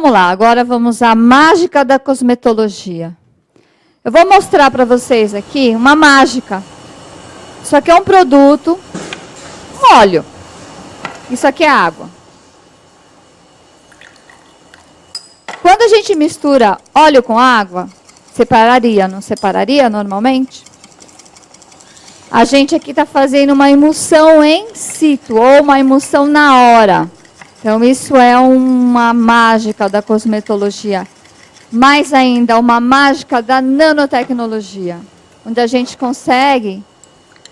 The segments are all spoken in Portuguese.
Vamos lá, agora vamos à mágica da cosmetologia. Eu vou mostrar para vocês aqui uma mágica. Isso aqui é um produto, um óleo. Isso aqui é água. Quando a gente mistura óleo com água, separaria, não separaria normalmente? A gente aqui está fazendo uma emulsão em situ, ou uma emulsão na hora. Então, isso é uma mágica da cosmetologia. Mais ainda, uma mágica da nanotecnologia, onde a gente consegue,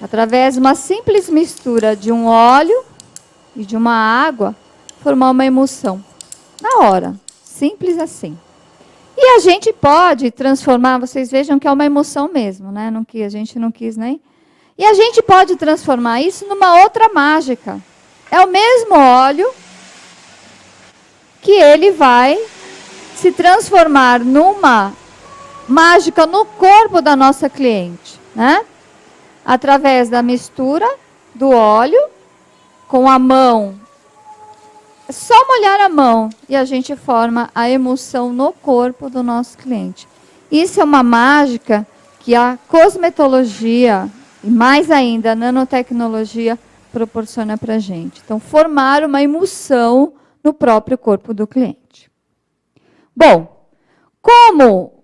através de uma simples mistura de um óleo e de uma água, formar uma emulsão. Na hora. Simples assim. E a gente pode transformar, vocês vejam que é uma emulsão mesmo, né? A gente não quis nem... E a gente pode transformar isso numa outra mágica. É o mesmo óleo que ele vai se transformar numa mágica no corpo da nossa cliente, né? Através da mistura do óleo com a mão. É só molhar a mão e a gente forma a emulsão no corpo do nosso cliente. Isso é uma mágica que a cosmetologia e mais ainda a nanotecnologia proporciona para a gente. Então, formar uma emulsão no próprio corpo do cliente. Bom, como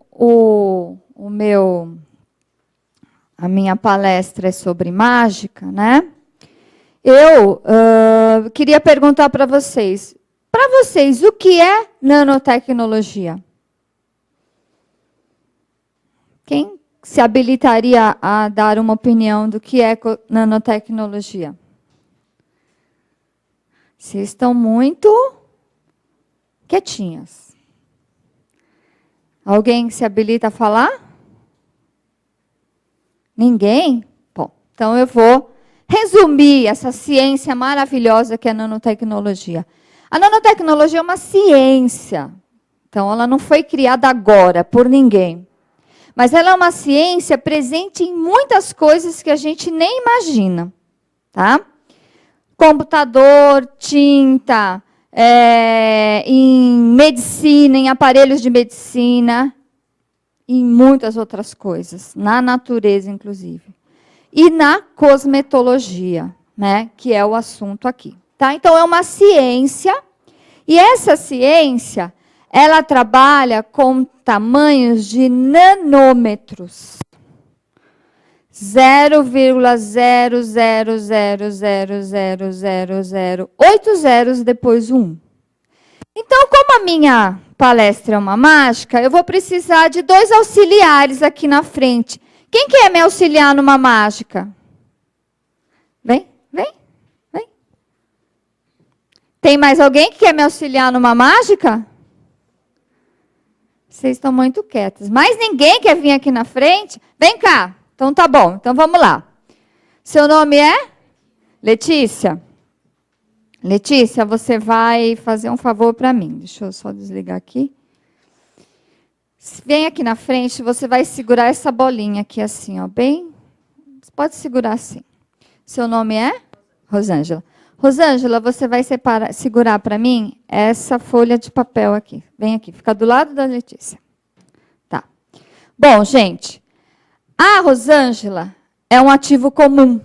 a minha palestra é sobre mágica, né? Eu queria perguntar para vocês, o que é nanotecnologia? Quem se habilitaria a dar uma opinião do que é nanotecnologia? Vocês estão muito quietinhas. Alguém se habilita a falar? Ninguém? Bom, então eu vou resumir essa ciência maravilhosa que é a nanotecnologia. A nanotecnologia é uma ciência. Então, ela não foi criada agora por ninguém. Mas ela é uma ciência presente em muitas coisas que a gente nem imagina. Tá? Computador, tinta, em medicina, em aparelhos de medicina, e em muitas outras coisas, na natureza, inclusive. E na cosmetologia, né, que é o assunto aqui. Tá? Então, é uma ciência, e essa ciência, ela trabalha com tamanhos de nanômetros. 0,000000080 depois 1. Então, como a minha palestra é uma mágica, eu vou precisar de 2 auxiliares aqui na frente. Quem quer me auxiliar numa mágica? Vem. Tem mais alguém que quer me auxiliar numa mágica? Vocês estão muito quietas. Mais ninguém quer vir aqui na frente? Vem cá. Então, tá bom. Então, vamos lá. Seu nome é? Letícia. Letícia, você vai fazer um favor para mim. Deixa eu só desligar aqui. Vem aqui na frente, você vai segurar essa bolinha aqui assim, ó, bem... Você pode segurar assim. Seu nome é? Rosângela. Rosângela, você vai segurar para mim essa folha de papel aqui. Vem aqui, fica do lado da Letícia. Tá. Bom, gente, a Rosângela é um ativo comum.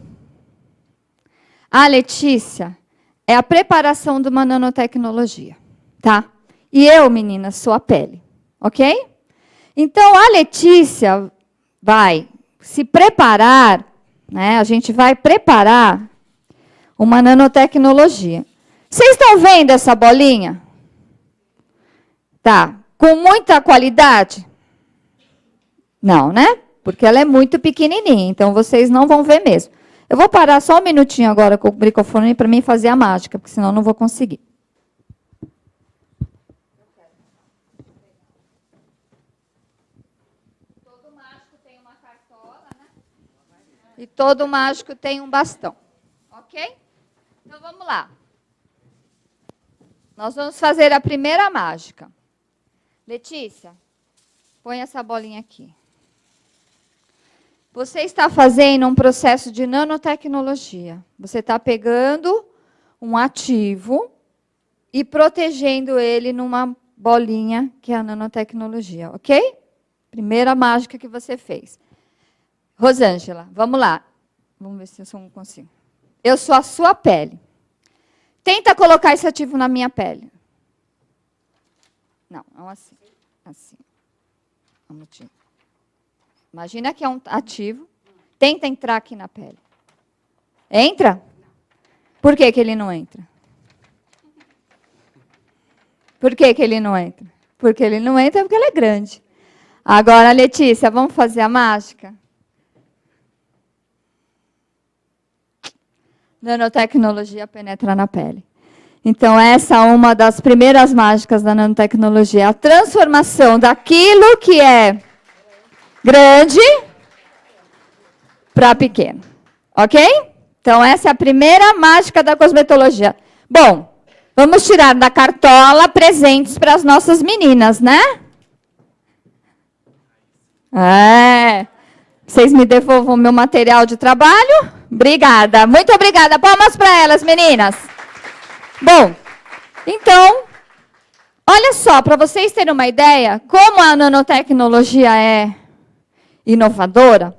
A Letícia é a preparação de uma nanotecnologia, tá? E eu, meninas, sou a pele, ok? Então, a Letícia vai se preparar, né? A gente vai preparar uma nanotecnologia. Vocês estão vendo essa bolinha? Tá. Com muita qualidade? Não, né? Porque ela é muito pequenininha, então vocês não vão ver mesmo. Eu vou parar só um minutinho agora com o microfone para mim fazer a mágica, porque senão eu não vou conseguir. E todo mágico tem um bastão. Ok? Então, vamos lá. Nós vamos fazer a primeira mágica. Letícia, põe essa bolinha aqui. Você está fazendo um processo de nanotecnologia. Você está pegando um ativo e protegendo ele numa bolinha, que é a nanotecnologia, ok? Primeira mágica que você fez. Rosângela, vamos lá. Vamos ver se eu consigo. Eu sou a sua pele. Tenta colocar esse ativo na minha pele. Não, não assim. Assim. Vamos tirar. Imagina que é um ativo. Tenta entrar aqui na pele. Entra? Por que que ele não entra? Por que que ele não entra? Porque ele não entra porque ele é grande. Agora, Letícia, vamos fazer a mágica? Nanotecnologia penetra na pele. Então, essa é uma das primeiras mágicas da nanotecnologia. A transformação daquilo que é grande para pequeno. Ok? Então, essa é a primeira mágica da cosmetologia. Bom, vamos tirar da cartola presentes para as nossas meninas, né? Vocês me devolvam meu material de trabalho? Obrigada. Muito obrigada. Palmas para elas, meninas. Bom, então, olha só, para vocês terem uma ideia, como a nanotecnologia é inovadora,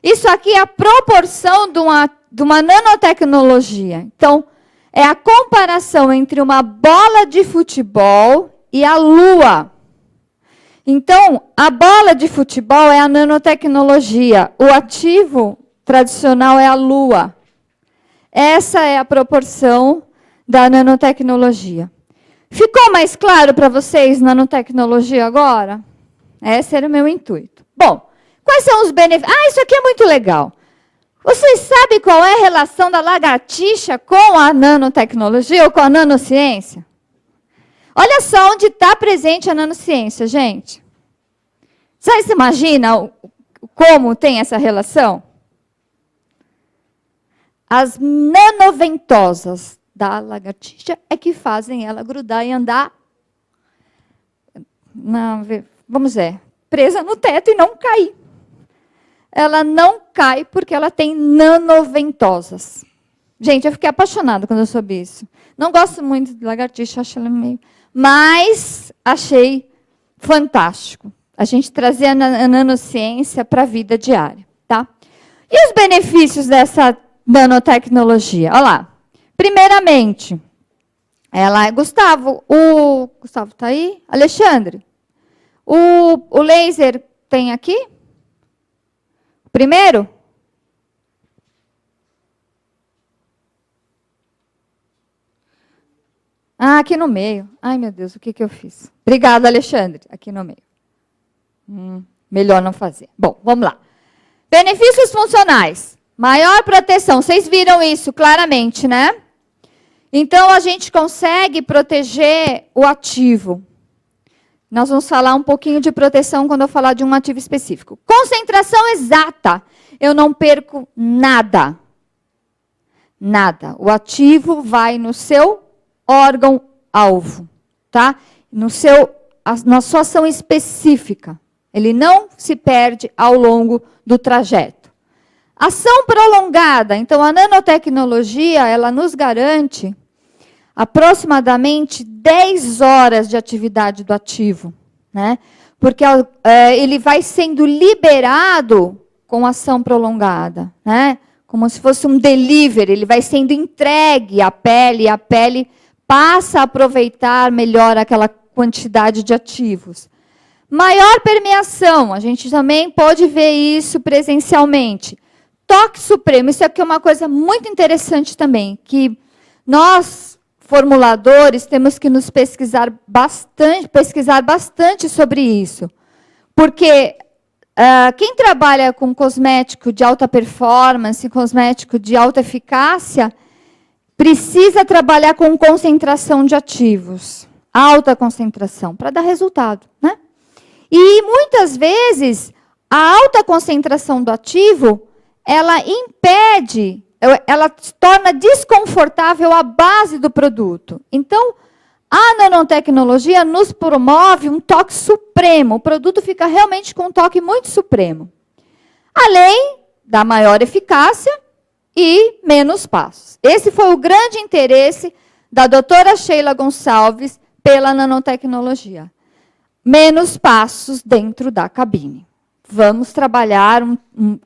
isso aqui é a proporção de uma nanotecnologia. Então, é a comparação entre uma bola de futebol e a Lua. Então, a bola de futebol é a nanotecnologia, o ativo tradicional é a Lua. Essa é a proporção da nanotecnologia. Ficou mais claro para vocês nanotecnologia agora? Esse era o meu intuito. Bom, quais são os benefícios? Isso aqui é muito legal. Vocês sabem qual é a relação da lagartixa com a nanotecnologia ou com a nanociência? Olha só onde está presente a nanociência, gente. Vocês imaginam como tem essa relação? As nanoventosas da lagartixa é que fazem ela grudar e andar, vamos ver, presa no teto e não cair. Ela não cai porque ela tem nanoventosas. Gente, eu fiquei apaixonada quando eu soube isso. Não gosto muito de lagartixa, acho ela meio... Mas achei fantástico. A gente trazer a nanociência para a vida diária, tá? E os benefícios dessa nanotecnologia? Olha lá. Primeiramente, Gustavo está aí? Alexandre, o laser tem aqui? Primeiro? Aqui no meio. Ai, meu Deus, o que eu fiz? Obrigada, Alexandre. Aqui no meio. Melhor não fazer. Bom, vamos lá. Benefícios funcionais. Maior proteção. Vocês viram isso claramente, né? Então, a gente consegue proteger o ativo. Nós vamos falar um pouquinho de proteção quando eu falar de um ativo específico. Concentração exata. Eu não perco nada. Nada. O ativo vai no seu órgão-alvo, tá? Na sua ação específica. Ele não se perde ao longo do trajeto. Ação prolongada. Então, a nanotecnologia, ela nos garante aproximadamente 10 horas de atividade do ativo, né? Porque ele vai sendo liberado com ação prolongada, né? Como se fosse um delivery, ele vai sendo entregue à pele, e a pele passa a aproveitar melhor aquela quantidade de ativos. Maior permeação, a gente também pode ver isso presencialmente. Toque supremo, isso aqui é uma coisa muito interessante também, que nós, formuladores, temos que nos pesquisar bastante sobre isso. Porque quem trabalha com cosmético de alta performance, cosmético de alta eficácia, precisa trabalhar com concentração de ativos, alta concentração, para dar resultado, né? E, muitas vezes, a alta concentração do ativo, ela impede, ela torna desconfortável a base do produto. Então, a nanotecnologia nos promove um toque supremo. O produto fica realmente com um toque muito supremo. Além da maior eficácia e menos passos. Esse foi o grande interesse da doutora Sheila Gonçalves pela nanotecnologia. Menos passos dentro da cabine. Vamos trabalhar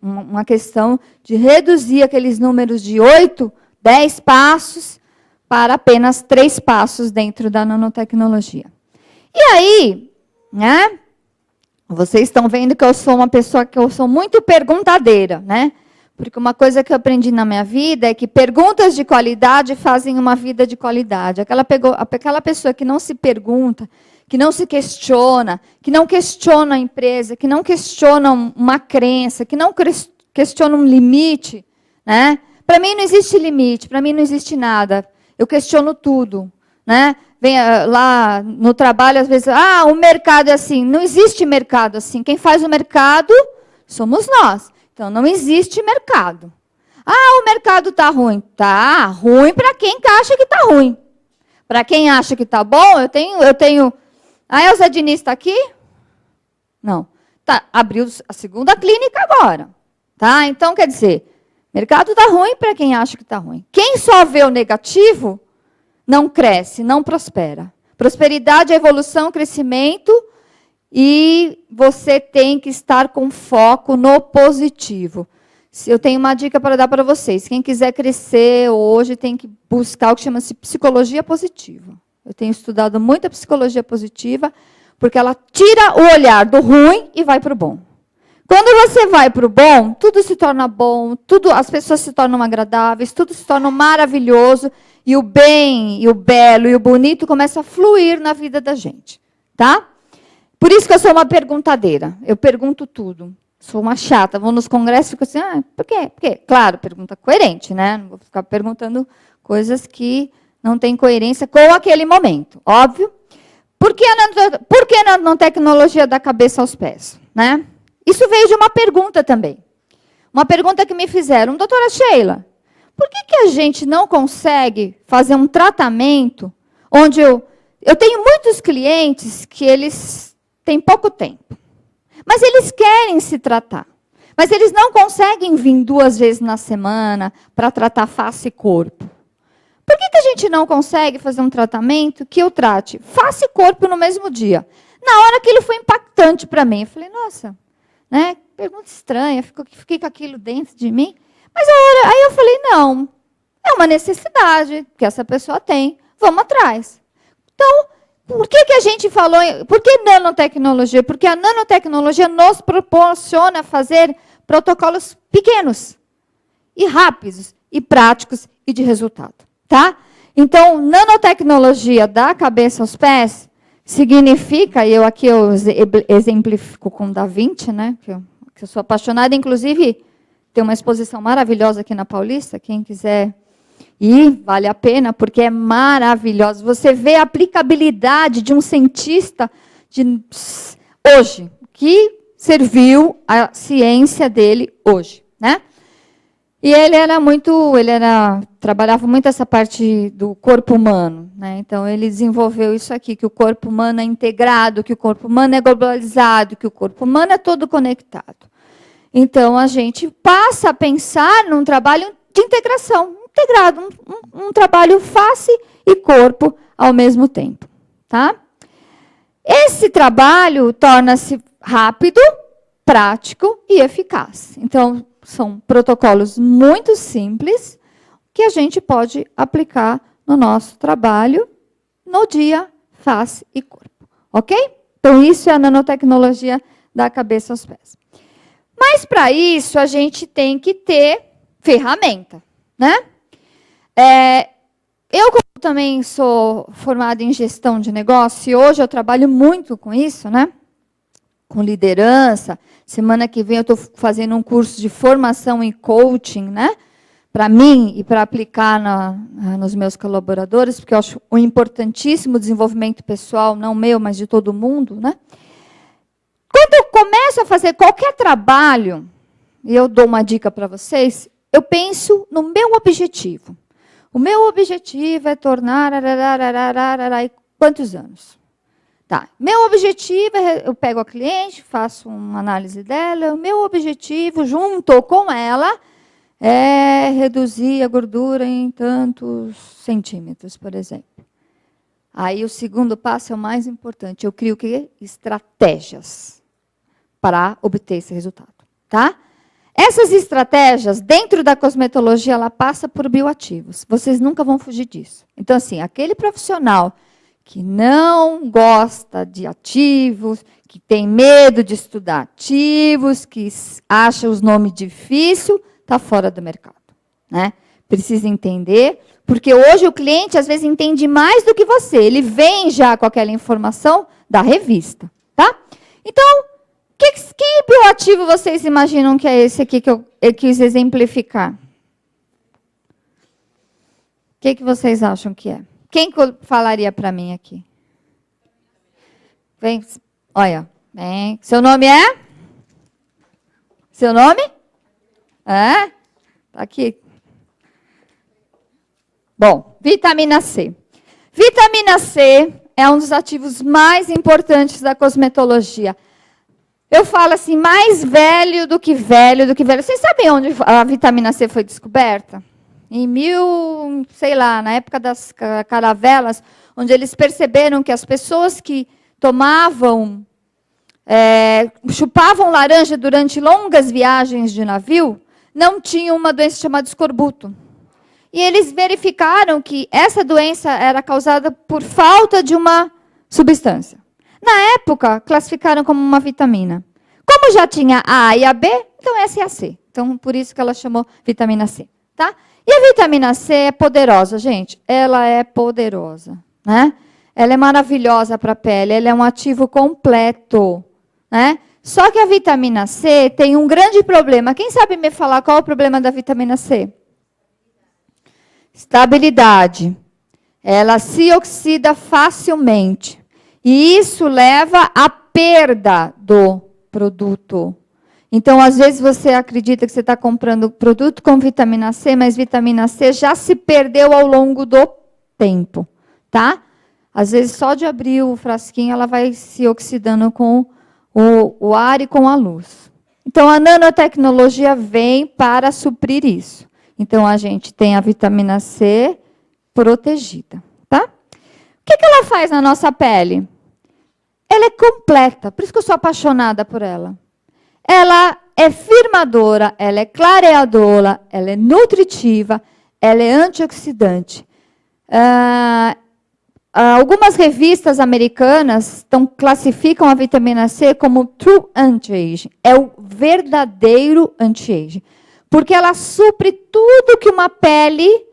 uma questão de reduzir aqueles números de 8, 10 passos para apenas 3 passos dentro da nanotecnologia. E aí, né, vocês estão vendo que eu sou uma pessoa que eu sou muito perguntadeira, né? Porque uma coisa que eu aprendi na minha vida é que perguntas de qualidade fazem uma vida de qualidade. Aquela pessoa que não se pergunta, que não se questiona, que não questiona a empresa, que não questiona uma crença, que não questiona um limite, né? Para mim não existe limite, para mim não existe nada. Eu questiono tudo, né? Vem lá no trabalho, às vezes, o mercado é assim. Não existe mercado assim. Quem faz o mercado somos nós. Então, não existe mercado. O mercado está ruim. Está ruim para quem acha que está ruim. Para quem acha que está bom, eu tenho... A Elza Diniz está aqui? Não. Abriu a segunda clínica agora. Tá? Então, quer dizer, mercado está ruim para quem acha que está ruim. Quem só vê o negativo, não cresce, não prospera. Prosperidade é evolução, crescimento... E você tem que estar com foco no positivo. Eu tenho uma dica para dar para vocês. Quem quiser crescer hoje tem que buscar o que chama-se psicologia positiva. Eu tenho estudado muito a psicologia positiva, porque ela tira o olhar do ruim e vai para o bom. Quando você vai para o bom, tudo se torna bom, as pessoas se tornam agradáveis, tudo se torna maravilhoso, e o bem, e o belo, e o bonito começa a fluir na vida da gente. Tá? Por isso que eu sou uma perguntadeira. Eu pergunto tudo. Sou uma chata. Vou nos congressos e fico assim, por quê? Por quê? Claro, pergunta coerente, né? Não vou ficar perguntando coisas que não têm coerência com aquele momento. Óbvio. Por que a nanotecnologia da cabeça aos pés? Né? Isso veio de uma pergunta também. Uma pergunta que me fizeram. Doutora Sheila, por que a gente não consegue fazer um tratamento onde eu tenho muitos clientes que eles... Tem pouco tempo. Mas eles querem se tratar. Mas eles não conseguem vir 2 vezes na semana para tratar face e corpo. Por que a gente não consegue fazer um tratamento que eu trate face e corpo no mesmo dia? Na hora aquilo foi impactante para mim. Eu falei, nossa, né? Pergunta estranha, fiquei com aquilo dentro de mim. Mas aí eu falei, não, é uma necessidade que essa pessoa tem. Vamos atrás. Então, por que a gente falou... Por que nanotecnologia? Porque a nanotecnologia nos proporciona fazer protocolos pequenos, e rápidos, e práticos, e de resultado. Tá? Então, nanotecnologia da cabeça aos pés significa, e aqui eu exemplifico com Da Vinci, né? que eu sou apaixonada, inclusive tem uma exposição maravilhosa aqui na Paulista, quem quiser... E vale a pena, porque é maravilhoso. Você vê a aplicabilidade de um cientista hoje, que serviu a ciência dele hoje. Né? E ele trabalhava muito essa parte do corpo humano. Né? Então, ele desenvolveu isso aqui, que o corpo humano é integrado, que o corpo humano é globalizado, que o corpo humano é todo conectado. Então, a gente passa a pensar num trabalho de integração, integrado, um trabalho face e corpo ao mesmo tempo. Tá? Esse trabalho torna-se rápido, prático e eficaz. Então, são protocolos muito simples que a gente pode aplicar no nosso trabalho no dia, face e corpo. Ok? Então, isso é a nanotecnologia da cabeça aos pés. Mas, para isso, a gente tem que ter ferramenta. Né? Eu, como também sou formada em gestão de negócio, e hoje eu trabalho muito com isso, né? Com liderança. Semana que vem eu estou fazendo um curso de formação em coaching, né? Para mim e para aplicar nos meus colaboradores, porque eu acho um importantíssimo desenvolvimento pessoal, não meu, mas de todo mundo. Né? Quando eu começo a fazer qualquer trabalho, e eu dou uma dica para vocês, eu penso no meu objetivo. O meu objetivo é tornar... Quantos anos? Tá. Meu objetivo é... Eu pego a cliente, faço uma análise dela. O meu objetivo, junto com ela, é reduzir a gordura em tantos centímetros, por exemplo. Aí o segundo passo é o mais importante. Eu crio o quê? Estratégias para obter esse resultado, tá? Essas estratégias, dentro da cosmetologia, ela passa por bioativos. Vocês nunca vão fugir disso. Então, assim, aquele profissional que não gosta de ativos, que tem medo de estudar ativos, que acha os nomes difíceis, está fora do mercado, né? Precisa entender, porque hoje o cliente, às vezes, entende mais do que você. Ele vem já com aquela informação da revista, tá? Então, que bioativo vocês imaginam que é esse aqui que eu quis exemplificar? O que vocês acham que é? Quem falaria para mim aqui? Vem, olha, vem. Seu nome é? Seu nome? É? Tá aqui. Bom, vitamina C. Vitamina C é um dos ativos mais importantes da cosmetologia. Eu falo assim, mais velho do que velho do que velho. Vocês sabem onde a vitamina C foi descoberta? Em sei lá, na época das caravelas, onde eles perceberam que as pessoas que tomavam, chupavam laranja durante longas viagens de navio, não tinham uma doença chamada escorbuto. E eles verificaram que essa doença era causada por falta de uma substância. Na época, classificaram como uma vitamina. Como já tinha a A e a B, então essa é a C. Então, por isso que ela chamou vitamina C. Tá? E a vitamina C é poderosa, gente. Ela é poderosa. Né? Ela é maravilhosa para a pele. Ela é um ativo completo. Né? Só que a vitamina C tem um grande problema. Quem sabe me falar qual é o problema da vitamina C? Estabilidade. Ela se oxida facilmente. E isso leva à perda do produto. Então, às vezes, você acredita que você está comprando produto com vitamina C, mas vitamina C já se perdeu ao longo do tempo. Tá? Às vezes, só de abrir o frasquinho, ela vai se oxidando com o ar e com a luz. Então, a nanotecnologia vem para suprir isso. Então, a gente tem a vitamina C protegida. Tá? O que ela faz na nossa pele? Ela é completa, por isso que eu sou apaixonada por ela. Ela é firmadora, ela é clareadora, ela é nutritiva, ela é antioxidante. Algumas revistas americanas classificam a vitamina C como true anti-aging. É o verdadeiro anti-aging. Porque ela supre tudo que uma pele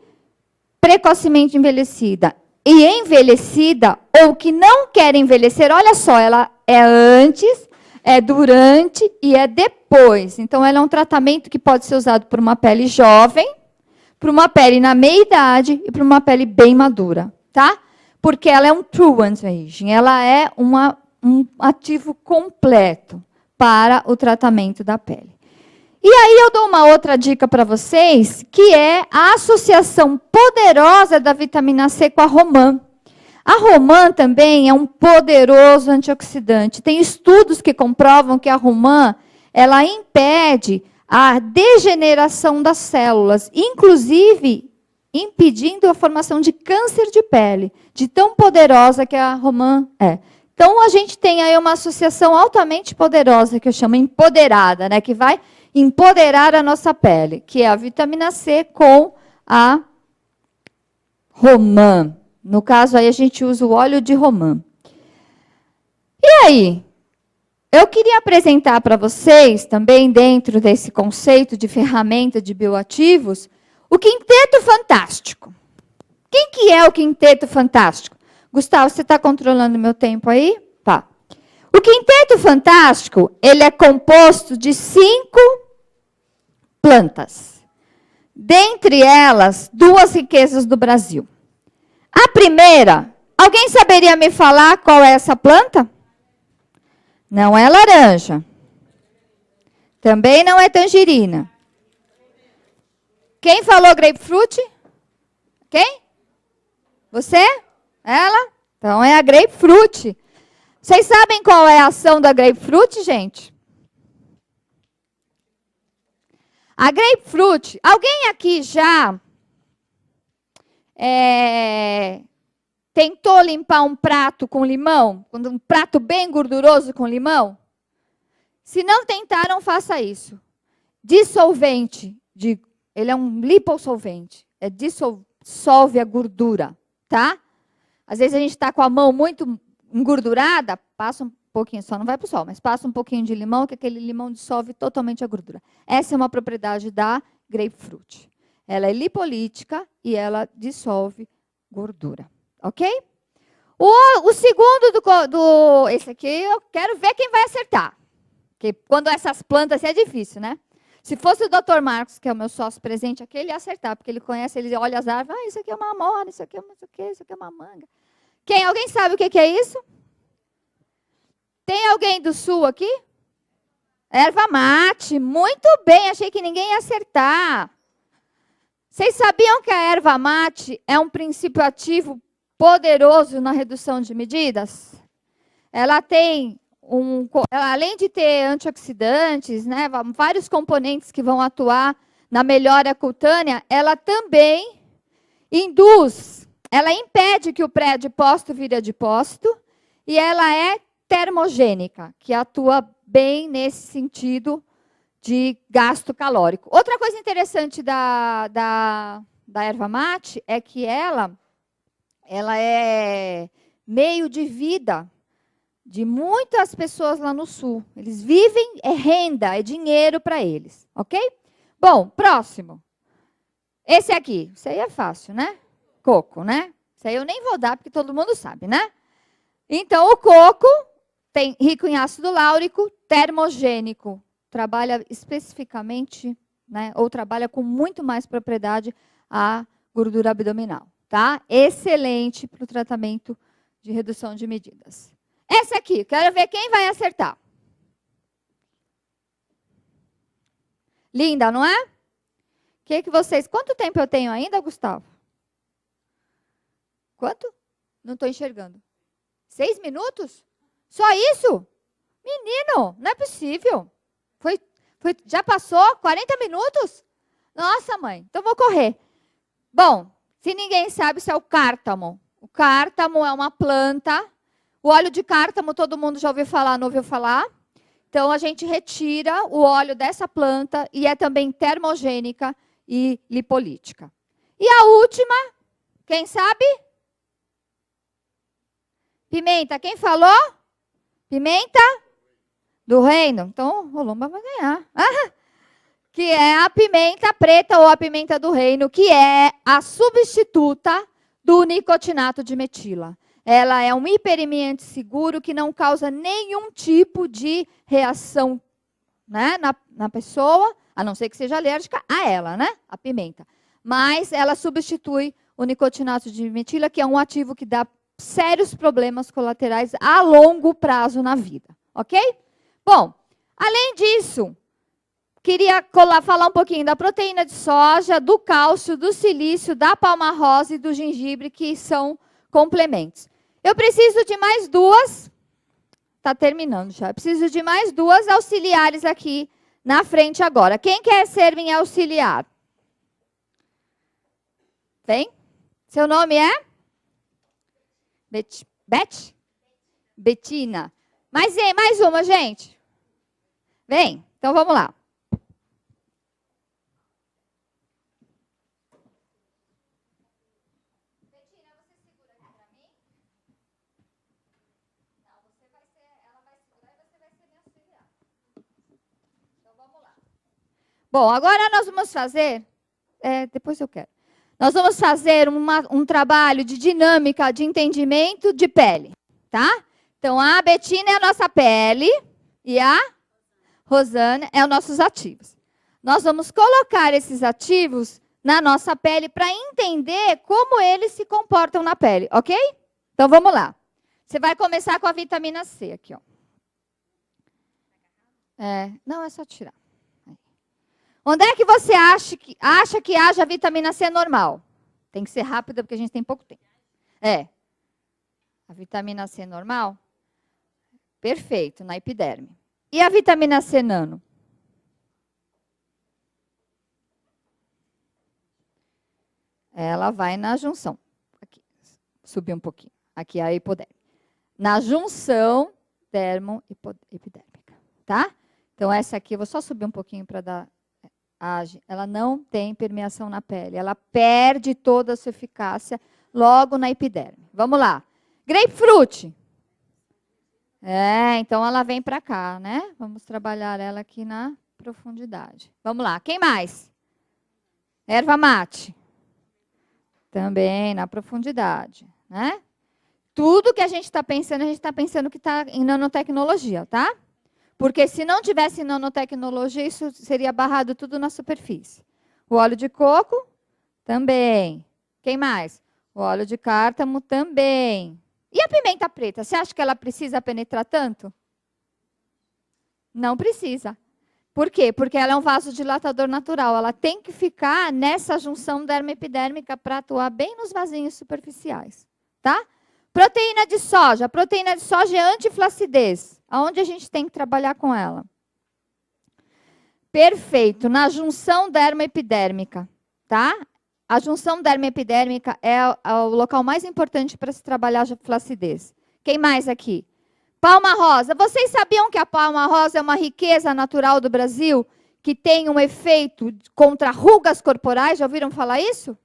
precocemente envelhecida e envelhecida, ou que não quer envelhecer, olha só, ela é antes, é durante e é depois. Então, ela é um tratamento que pode ser usado por uma pele jovem, para uma pele na meia-idade e para uma pele bem madura, tá? Porque ela é um true anti-aging, ela é um ativo completo para o tratamento da pele. E aí eu dou uma outra dica para vocês, que é a associação poderosa da vitamina C com a romã. A romã também é um poderoso antioxidante. Tem estudos que comprovam que a romã, ela impede a degeneração das células, inclusive impedindo a formação de câncer de pele, de tão poderosa que a romã é. Então, a gente tem aí uma associação altamente poderosa, que eu chamo empoderada, né, que vai empoderar a nossa pele, que é a vitamina C com a romã. No caso, aí a gente usa o óleo de romã. E aí? Eu queria apresentar para vocês, também dentro desse conceito de ferramenta de bioativos, o quinteto fantástico. Quem que é o quinteto fantástico? Gustavo, você está controlando meu tempo aí? Tá. O quinteto fantástico, ele é composto de 5 plantas. Dentre elas, 2 riquezas do Brasil. A primeira, alguém saberia me falar qual é essa planta? Não é laranja. Também não é tangerina. Quem falou grapefruit? Quem? Você? Ela? Então é a grapefruit. Vocês sabem qual é a ação da grapefruit, gente? A grapefruit, alguém aqui já tentou limpar um prato com limão? Um prato bem gorduroso com limão? Se não tentaram, faça isso. Dissolvente, ele é um lipossolvente. Dissolve a gordura, tá? Às vezes a gente está com a mão muito engordurada, passa um pouquinho, só não vai para o sol, mas passa um pouquinho de limão, que aquele limão dissolve totalmente a gordura. Essa é uma propriedade da grapefruit. Ela é lipolítica e ela dissolve gordura, ok? O segundo esse aqui, eu quero ver quem vai acertar. Porque quando essas plantas é difícil, né? Se fosse o Dr. Marcos, que é o meu sócio presente aqui, ele ia acertar, porque ele conhece, ele olha as árvores, isso aqui é uma amora, isso aqui é uma manga. Alguém sabe o que é isso? Tem alguém do sul aqui? Erva mate, muito bem, achei que ninguém ia acertar. Vocês sabiam que a erva mate é um princípio ativo poderoso na redução de medidas? Ela tem, além de ter antioxidantes, né, vários componentes que vão atuar na melhora cutânea, ela também ela impede que o pré-adipócito vire adipócito e ela é termogênica, que atua bem nesse sentido de gasto calórico. Outra coisa interessante da erva mate é que ela é meio de vida de muitas pessoas lá no sul. Eles vivem, é renda, é dinheiro para eles, ok? Bom, próximo. Esse aqui, isso aí é fácil, né? Coco, né? Isso aí eu nem vou dar, porque todo mundo sabe, né? Então, o coco tem rico em ácido láurico, termogênico. Trabalha especificamente, né, ou trabalha com muito mais propriedade a gordura abdominal, tá? Excelente para o tratamento de redução de medidas. Essa aqui, quero ver quem vai acertar. Linda, não é? Quanto tempo eu tenho ainda, Gustavo? Quanto? Não estou enxergando. 6 minutos? Só isso? Menino, não é possível. Já passou 40 minutos? Nossa, mãe, então vou correr. Bom, se ninguém sabe, isso é o cártamo. O cártamo é uma planta. O óleo de cártamo, todo mundo já ouviu falar, não ouviu falar? Então, a gente retira o óleo dessa planta e é também termogênica e lipolítica. E a última, quem sabe? Pimenta, quem falou? Pimenta do reino. Então, o Lomba vai ganhar. Que é a pimenta preta ou a pimenta do reino, que é a substituta do nicotinato de metila. Ela é um hiperimente seguro que não causa nenhum tipo de reação, né, na pessoa, a não ser que seja alérgica a ela, né, a pimenta. Mas ela substitui o nicotinato de metila, que é um ativo que dá sérios problemas colaterais a longo prazo na vida, ok? Bom, além disso, queria falar um pouquinho da proteína de soja, do cálcio, do silício, da palma-rosa e do gengibre, que são complementos. Eu preciso de mais duas, está terminando já, eu preciso de mais duas auxiliares aqui na frente agora. Quem quer ser minha auxiliar? Vem? Seu nome é? Beth? Betina. Mais uma, gente. Vem, então vamos lá. Bom, agora nós vamos fazer, depois eu quero. Nós vamos fazer um trabalho de dinâmica, de entendimento de pele, tá? Então, a Betina é a nossa pele e a Rosana é os nossos ativos. Nós vamos colocar esses ativos na nossa pele para entender como eles se comportam na pele, ok? Então, vamos lá. Você vai começar com a vitamina C aqui, ó. Não, é só tirar. Onde é que você acha que haja vitamina C normal? Tem que ser rápida, porque a gente tem pouco tempo. A vitamina C normal? Perfeito, na epiderme. E a vitamina C nano? Ela vai na junção. Aqui. subir um pouquinho. Aqui é a hipodérmica. Na junção dermo-epidérmica, tá? Então, essa aqui, eu vou só subir um pouquinho para dar... Ela não tem permeação na pele. Ela perde toda a sua eficácia logo na epiderme. Vamos lá. Grapefruit. Então ela vem para cá, né? Vamos trabalhar ela aqui na profundidade. Vamos lá. Quem mais? Erva mate. Também na profundidade, né? Tudo que a gente está pensando que está em nanotecnologia, tá? Porque se não tivesse nanotecnologia, isso seria barrado tudo na superfície. O óleo de coco, também. Quem mais? O óleo de cártamo, também. E a pimenta preta? Você acha que ela precisa penetrar tanto? Não precisa. Por quê? Porque ela é um vasodilatador natural. Ela tem que ficar nessa junção dermoepidérmica para atuar bem nos vasinhos superficiais. Tá? Proteína de soja. Proteína de soja é antiflacidez. Aonde a gente tem que trabalhar com ela? Perfeito. Na junção dermoepidérmica. Tá? A junção dermoepidérmica é o local mais importante para se trabalhar a flacidez. Quem mais aqui? Palma rosa. Vocês sabiam que a palma rosa é uma riqueza natural do Brasil que tem um efeito contra rugas corporais? Já ouviram falar isso?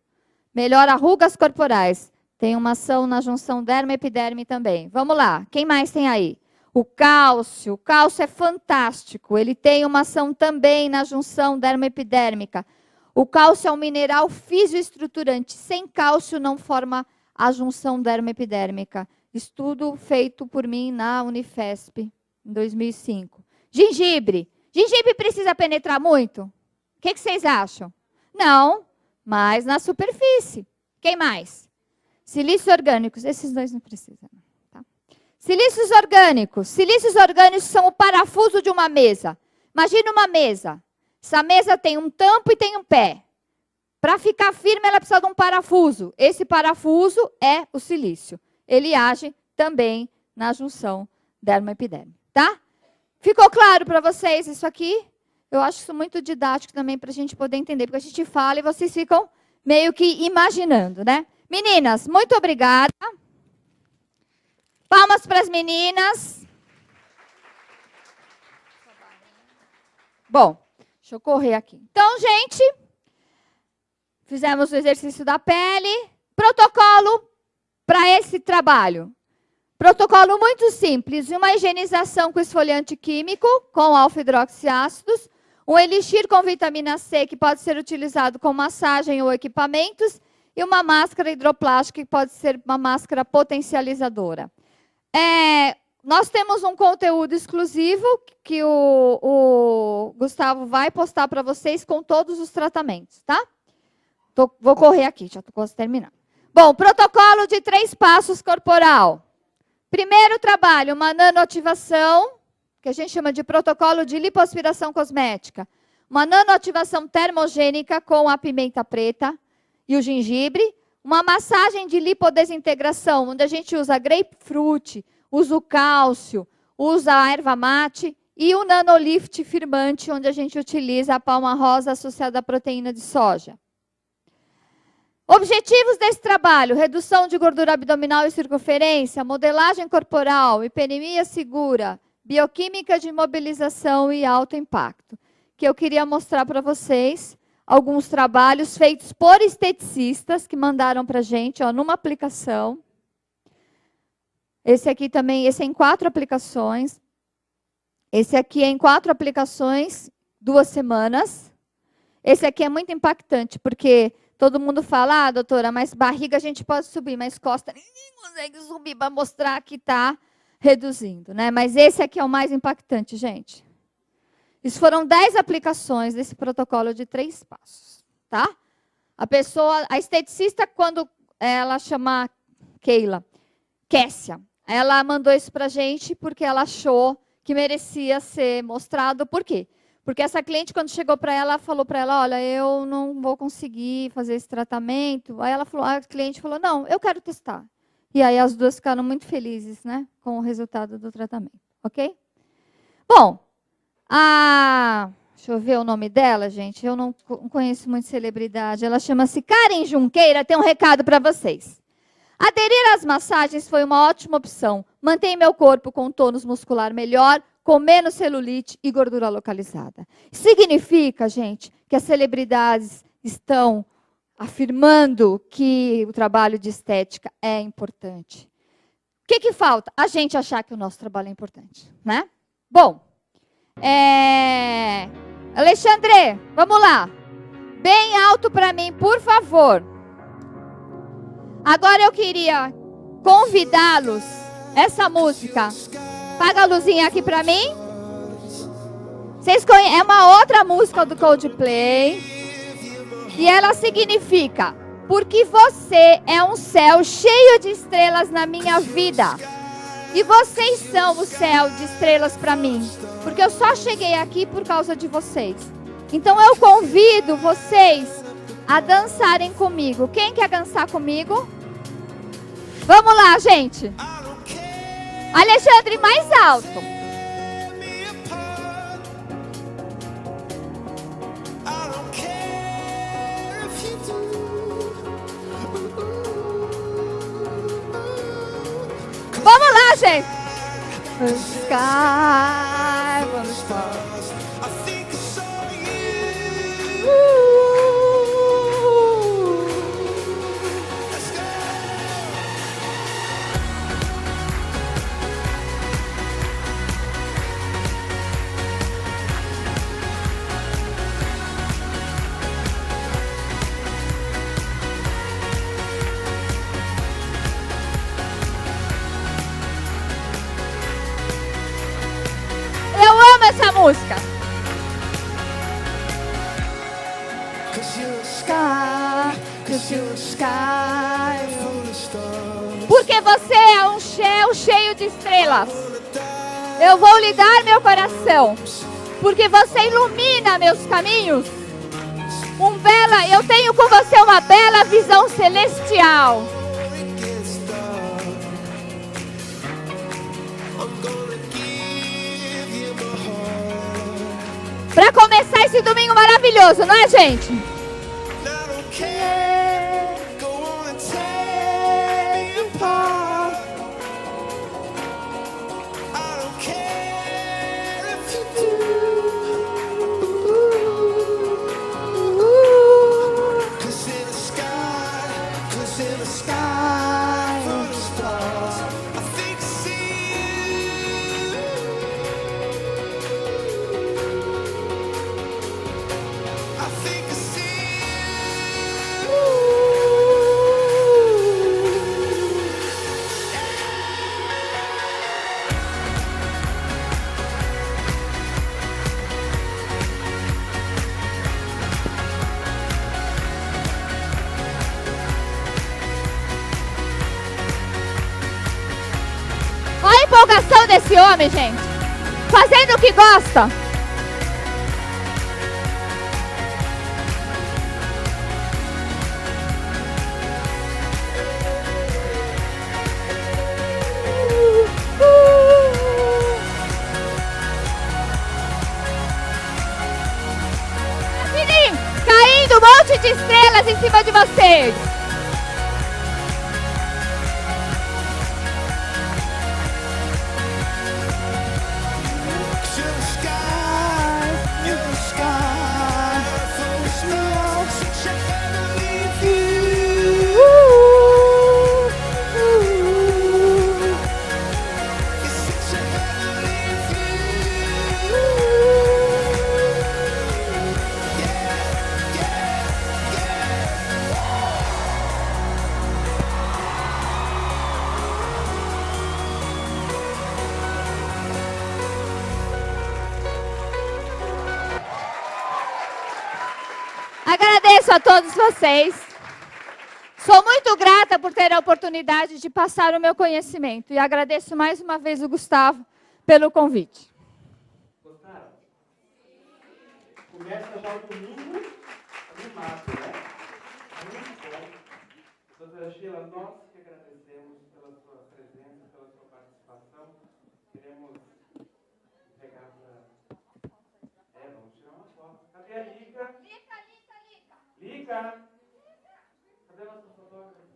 Melhora rugas corporais. Tem uma ação na junção dermoepiderme também. Vamos lá. Quem mais tem aí? O cálcio. O cálcio é fantástico. Ele tem uma ação também na junção dermoepidérmica. O cálcio é um mineral fisioestruturante. Sem cálcio não forma a junção dermoepidérmica. Estudo feito por mim na Unifesp, em 2005. Gengibre. Gengibre precisa penetrar muito? O que vocês acham? Não, mas na superfície. Quem mais? Silícios orgânicos. Esses dois não precisam. Tá? Silícios orgânicos. Silícios orgânicos são o parafuso de uma mesa. Imagina uma mesa. Essa mesa tem um tampo e tem um pé. Para ficar firme, ela precisa de um parafuso. Esse parafuso é o silício. Ele age também na junção dermoepiderme. Tá? Ficou claro para vocês isso aqui? Eu acho isso muito didático também para a gente poder entender. Porque a gente fala e vocês ficam meio que imaginando, né? Meninas, muito obrigada. Palmas para as meninas. Bom, deixa eu correr aqui. Então, gente, fizemos o exercício da pele. Protocolo para esse trabalho. Protocolo muito simples. Uma higienização com esfoliante químico, com alfa-hidroxiácidos. Um elixir com vitamina C, que pode ser utilizado com massagem ou equipamentos. E uma máscara hidroplástica, que pode ser uma máscara potencializadora. Nós temos um conteúdo exclusivo que o Gustavo vai postar para vocês com todos os tratamentos, tá? Vou correr aqui, já estou quase terminando. Bom, protocolo de 3 passos corporal. Primeiro trabalho, uma nanoativação, que a gente chama de protocolo de lipoaspiração cosmética. Uma nanoativação termogênica com a pimenta preta e o gengibre. Uma massagem de lipodesintegração, onde a gente usa grapefruit, usa o cálcio, usa a erva mate e o nanolift firmante, onde a gente utiliza a palma rosa associada à proteína de soja. Objetivos desse trabalho: redução de gordura abdominal e circunferência, modelagem corporal, hiperemia segura, bioquímica de mobilização e alto impacto. Que eu queria mostrar para vocês alguns trabalhos feitos por esteticistas que mandaram para a gente, ó, numa aplicação. Esse aqui também, esse é em 4 aplicações. Esse aqui é em 4 aplicações, 2 semanas. Esse aqui é muito impactante, porque todo mundo fala, doutora, mas barriga a gente pode subir, mas costa ninguém consegue subir para mostrar que está reduzindo, né? Mas esse aqui é o mais impactante, gente. Isso foram 10 aplicações desse protocolo de 3 passos, tá? A esteticista, quando ela chama Kessia, ela mandou isso para a gente porque ela achou que merecia ser mostrado. Por quê? Porque essa cliente, quando chegou para ela, falou para ela, olha, eu não vou conseguir fazer esse tratamento. Aí a cliente falou, não, eu quero testar. E aí as duas ficaram muito felizes, né, com o resultado do tratamento, ok? Bom, deixa eu ver o nome dela, gente, eu não conheço muito celebridade. Ela chama-se Karen Junqueira, tem um recado para vocês. Aderir às massagens foi uma ótima opção. Mantém meu corpo com tônus muscular melhor, com menos celulite e gordura localizada. Significa, gente, que as celebridades estão afirmando que o trabalho de estética é importante. O que falta? A gente achar que o nosso trabalho é importante, né? Bom, Alexandre, vamos lá. Bem alto para mim, por favor. Agora eu queria convidá-los. Essa música. Paga a luzinha aqui para mim. Vocês conhecem? É uma outra música do Coldplay. E ela significa: porque você é um céu cheio de estrelas na minha vida. E vocês são o céu de estrelas para mim. Porque eu só cheguei aqui por causa de vocês. Então eu convido vocês a dançarem comigo. Quem quer dançar comigo? Vamos lá, gente. Alexandre, mais alto. Vamos lá, gente. Sky, vamos lá. Essa música. Porque você é um céu cheio de estrelas. Eu vou lhe dar meu coração. Porque você ilumina meus caminhos. Eu tenho com você uma bela visão celestial. Para começar esse domingo maravilhoso, não é, gente? Olha a empolgação desse homem, gente. Fazendo o que gosta. Caindo um monte de estrelas em cima de vocês. Agradeço a todos vocês. Sou muito grata por ter a oportunidade de passar o meu conhecimento. E agradeço mais uma vez o Gustavo pelo convite. Gostaram? Começa já o domingo animado, né? Muito bom. Doutora Sheila, nós que agradecemos pela sua presença, pela sua participação. Queremos pegar para... vamos tirar uma foto. Cadê a Lica? Lica! Cadê a nossa fotógrafa?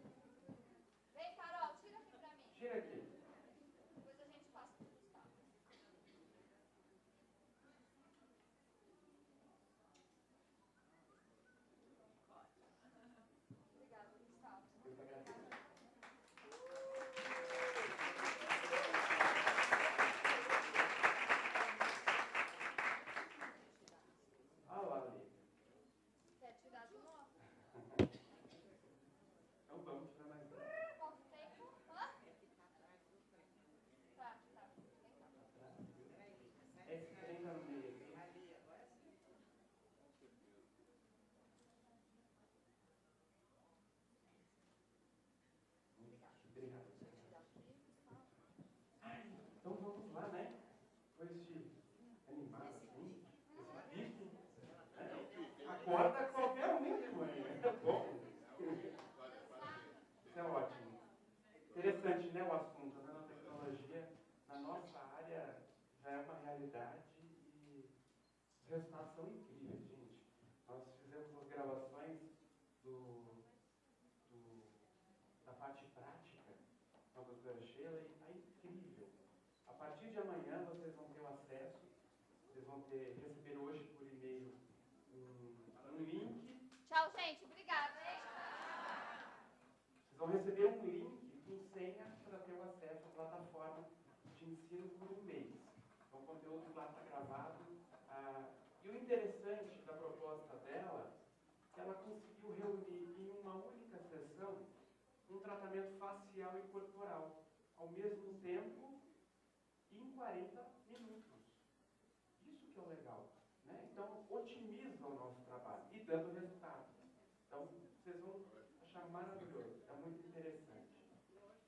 qualidade e os resultados são incríveis, gente. Nós fizemos as gravações da parte prática com a doutora Sheila e está incrível. A partir de amanhã vocês vão ter o acesso, vocês vão receber hoje por e-mail um link. Tchau, gente. Obrigada, hein? Vocês vão receber um link com senha para ter o acesso à plataforma de ensino por um mês. Então, o conteúdo lá está gravado. E o interessante da proposta dela é que ela conseguiu reunir em uma única sessão um tratamento facial e corporal, ao mesmo tempo, em 40 minutos. Isso que é o legal, né? Então, otimiza o nosso trabalho e dando resultado. Então, vocês vão achar maravilhoso, é muito interessante.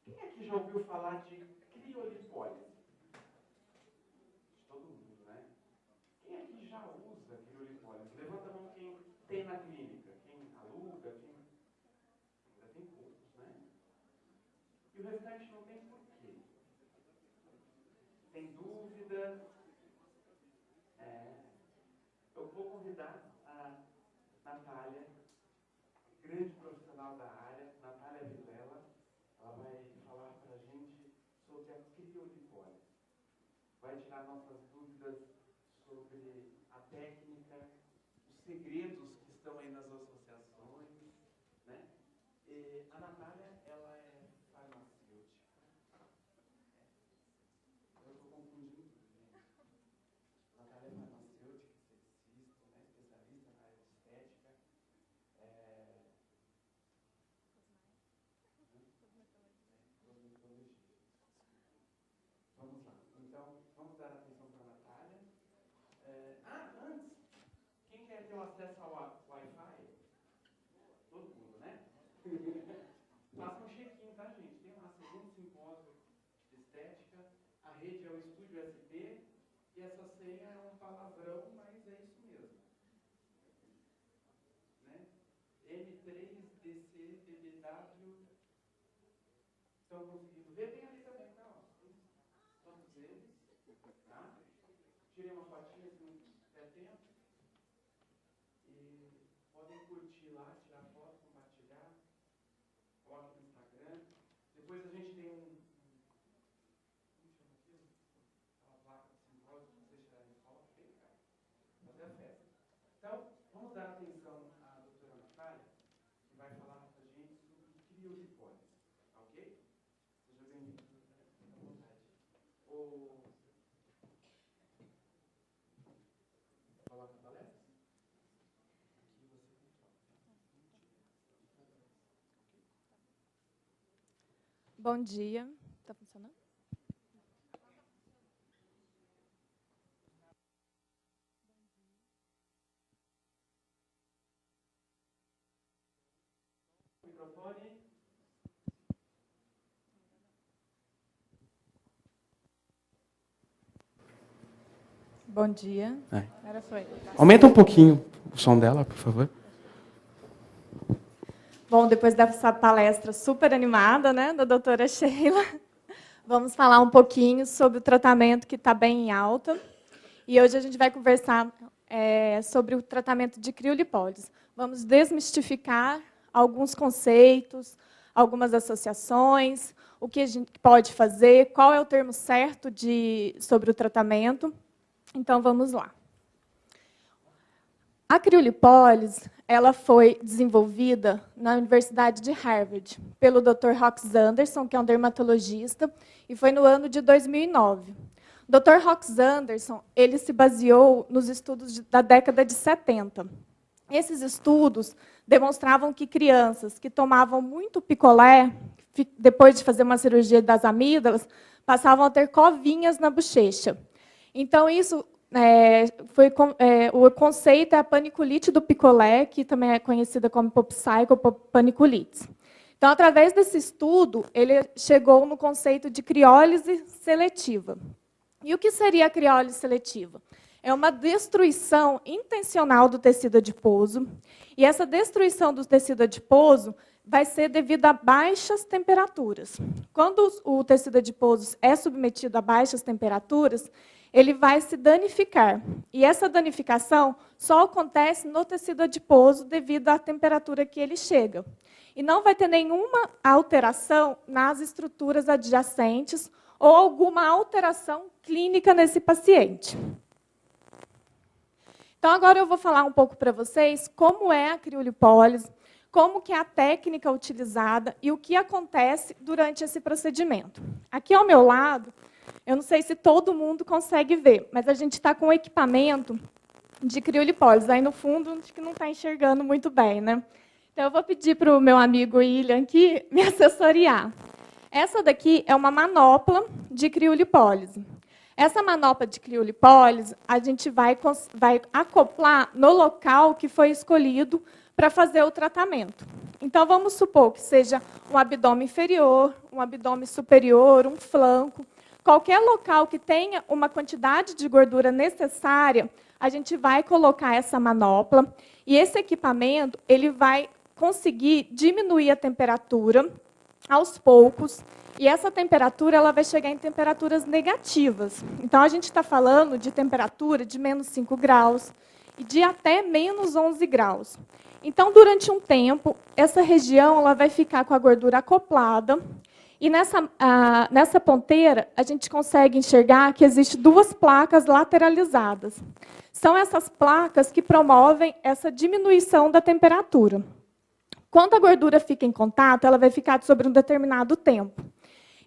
Quem aqui já ouviu falar de criolipólise? Todo mundo, né? Quem aqui já usa criolipólise? Levanta a mão quem tem na clínica, quem aluga, quem... Ainda tem poucos, né? E o restante não tem porquê. Tem dúvida? Eu vou convidar a Natália, grande profissional da área, Natália Vilela. Ela vai falar para a gente sobre a criolipólise. Vai tirar nossas dúvidas sobre a técnica, os segredos que estão aí nas associações, né? E a Natália, ela é farmacêutica. Eu estou confundindo tudo, gente. A Natália é farmacêutica, esteticista, né? Especialista na área de estética. Vamos lá. Então, vamos dar atenção para a Natália. Antes, quem quer ter o acesso ao Wi-Fi? Todo mundo, né? Faça um check-in, tá, gente? Tem lá segundo simpósio de estética, a rede é o Estúdio SP, e essa senha é um palavrão, mas é isso mesmo. Né? M3DCBBW. Estão conseguindo ver? Tem ali também, tá? Todos eles. Tá? Tirei uma fotinha se não der tempo. E podem curtir lá, tirar foto, compartilhar. Coloque no Instagram. Depois a gente tem como chama aquilo? Aquela placa de simpósio para vocês tirarem foto. Bem legal. Fazer a festa. Então, vamos dar atenção à doutora Natália, que vai falar para a gente sobre criolipólise. Ok? Seja bem-vindo. Fica à vontade. Coloca a palestra. Aqui você controla. Bom dia. Está funcionando? Microfone. Bom dia. Agora foi. Aumenta um pouquinho o som dela, por favor. Bom, depois dessa palestra super animada, né, da doutora Sheila, vamos falar um pouquinho sobre o tratamento que está bem em alta. E hoje a gente vai conversar sobre o tratamento de criolipólise. Vamos desmistificar alguns conceitos, algumas associações, o que a gente pode fazer, qual é o termo certo sobre o tratamento. Então, vamos lá. A criolipólise ela foi desenvolvida na Universidade de Harvard pelo Dr. Rox Anderson, que é um dermatologista, e foi no ano de 2009. O Dr. Rox Anderson ele se baseou nos estudos da década de 70. Esses estudos demonstravam que crianças que tomavam muito picolé, depois de fazer uma cirurgia das amígdalas, passavam a ter covinhas na bochecha. Então, isso o conceito é a paniculite do picolé, que também é conhecida como paniculites. Então, através desse estudo, ele chegou no conceito de criólise seletiva. E o que seria a criólise seletiva? É uma destruição intencional do tecido adiposo, e essa destruição do tecido adiposo vai ser devido a baixas temperaturas. Quando o tecido adiposo é submetido a baixas temperaturas, ele vai se danificar. E essa danificação só acontece no tecido adiposo devido à temperatura que ele chega. E não vai ter nenhuma alteração nas estruturas adjacentes ou alguma alteração clínica nesse paciente. Então, agora eu vou falar um pouco para vocês como é a criolipólise, como que é a técnica utilizada e o que acontece durante esse procedimento. Aqui ao meu lado, eu não sei se todo mundo consegue ver, mas a gente está com um equipamento de criolipólise. Aí, no fundo, acho que não está enxergando muito bem, né? Então, eu vou pedir para o meu amigo William aqui me assessoriar. Essa daqui é uma manopla de criolipólise. Essa manopla de criolipólise, a gente vai acoplar no local que foi escolhido para fazer o tratamento. Então, vamos supor que seja um abdômen inferior, um abdômen superior, um flanco. Qualquer local que tenha uma quantidade de gordura necessária, a gente vai colocar essa manopla. E esse equipamento ele vai conseguir diminuir a temperatura aos poucos. E essa temperatura ela vai chegar em temperaturas negativas. Então, a gente está falando de temperatura de menos 5 graus e de até menos 11 graus. Então, durante um tempo, essa região ela vai ficar com a gordura acoplada. E nessa ponteira, a gente consegue enxergar que existem 2 placas lateralizadas. São essas placas que promovem essa diminuição da temperatura. Quando a gordura fica em contato, ela vai ficar sobre um determinado tempo.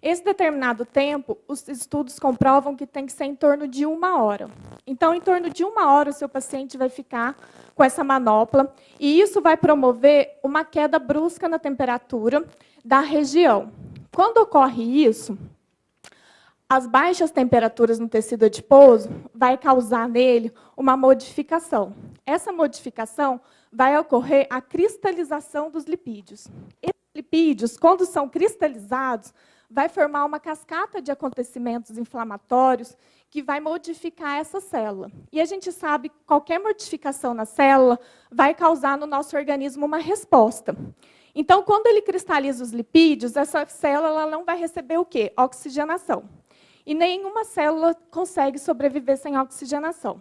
Esse determinado tempo, os estudos comprovam que tem que ser em torno de 1 hora. Então, em torno de 1 hora, o seu paciente vai ficar com essa manopla, e isso vai promover uma queda brusca na temperatura da região. Quando ocorre isso, as baixas temperaturas no tecido adiposo vai causar nele uma modificação. Essa modificação vai ocorrer a cristalização dos lipídios. Esses lipídios, quando são cristalizados, vai formar uma cascata de acontecimentos inflamatórios que vai modificar essa célula. E a gente sabe que qualquer modificação na célula vai causar no nosso organismo uma resposta. Então, quando ele cristaliza os lipídios, essa célula ela não vai receber o quê? Oxigenação. E nenhuma célula consegue sobreviver sem oxigenação.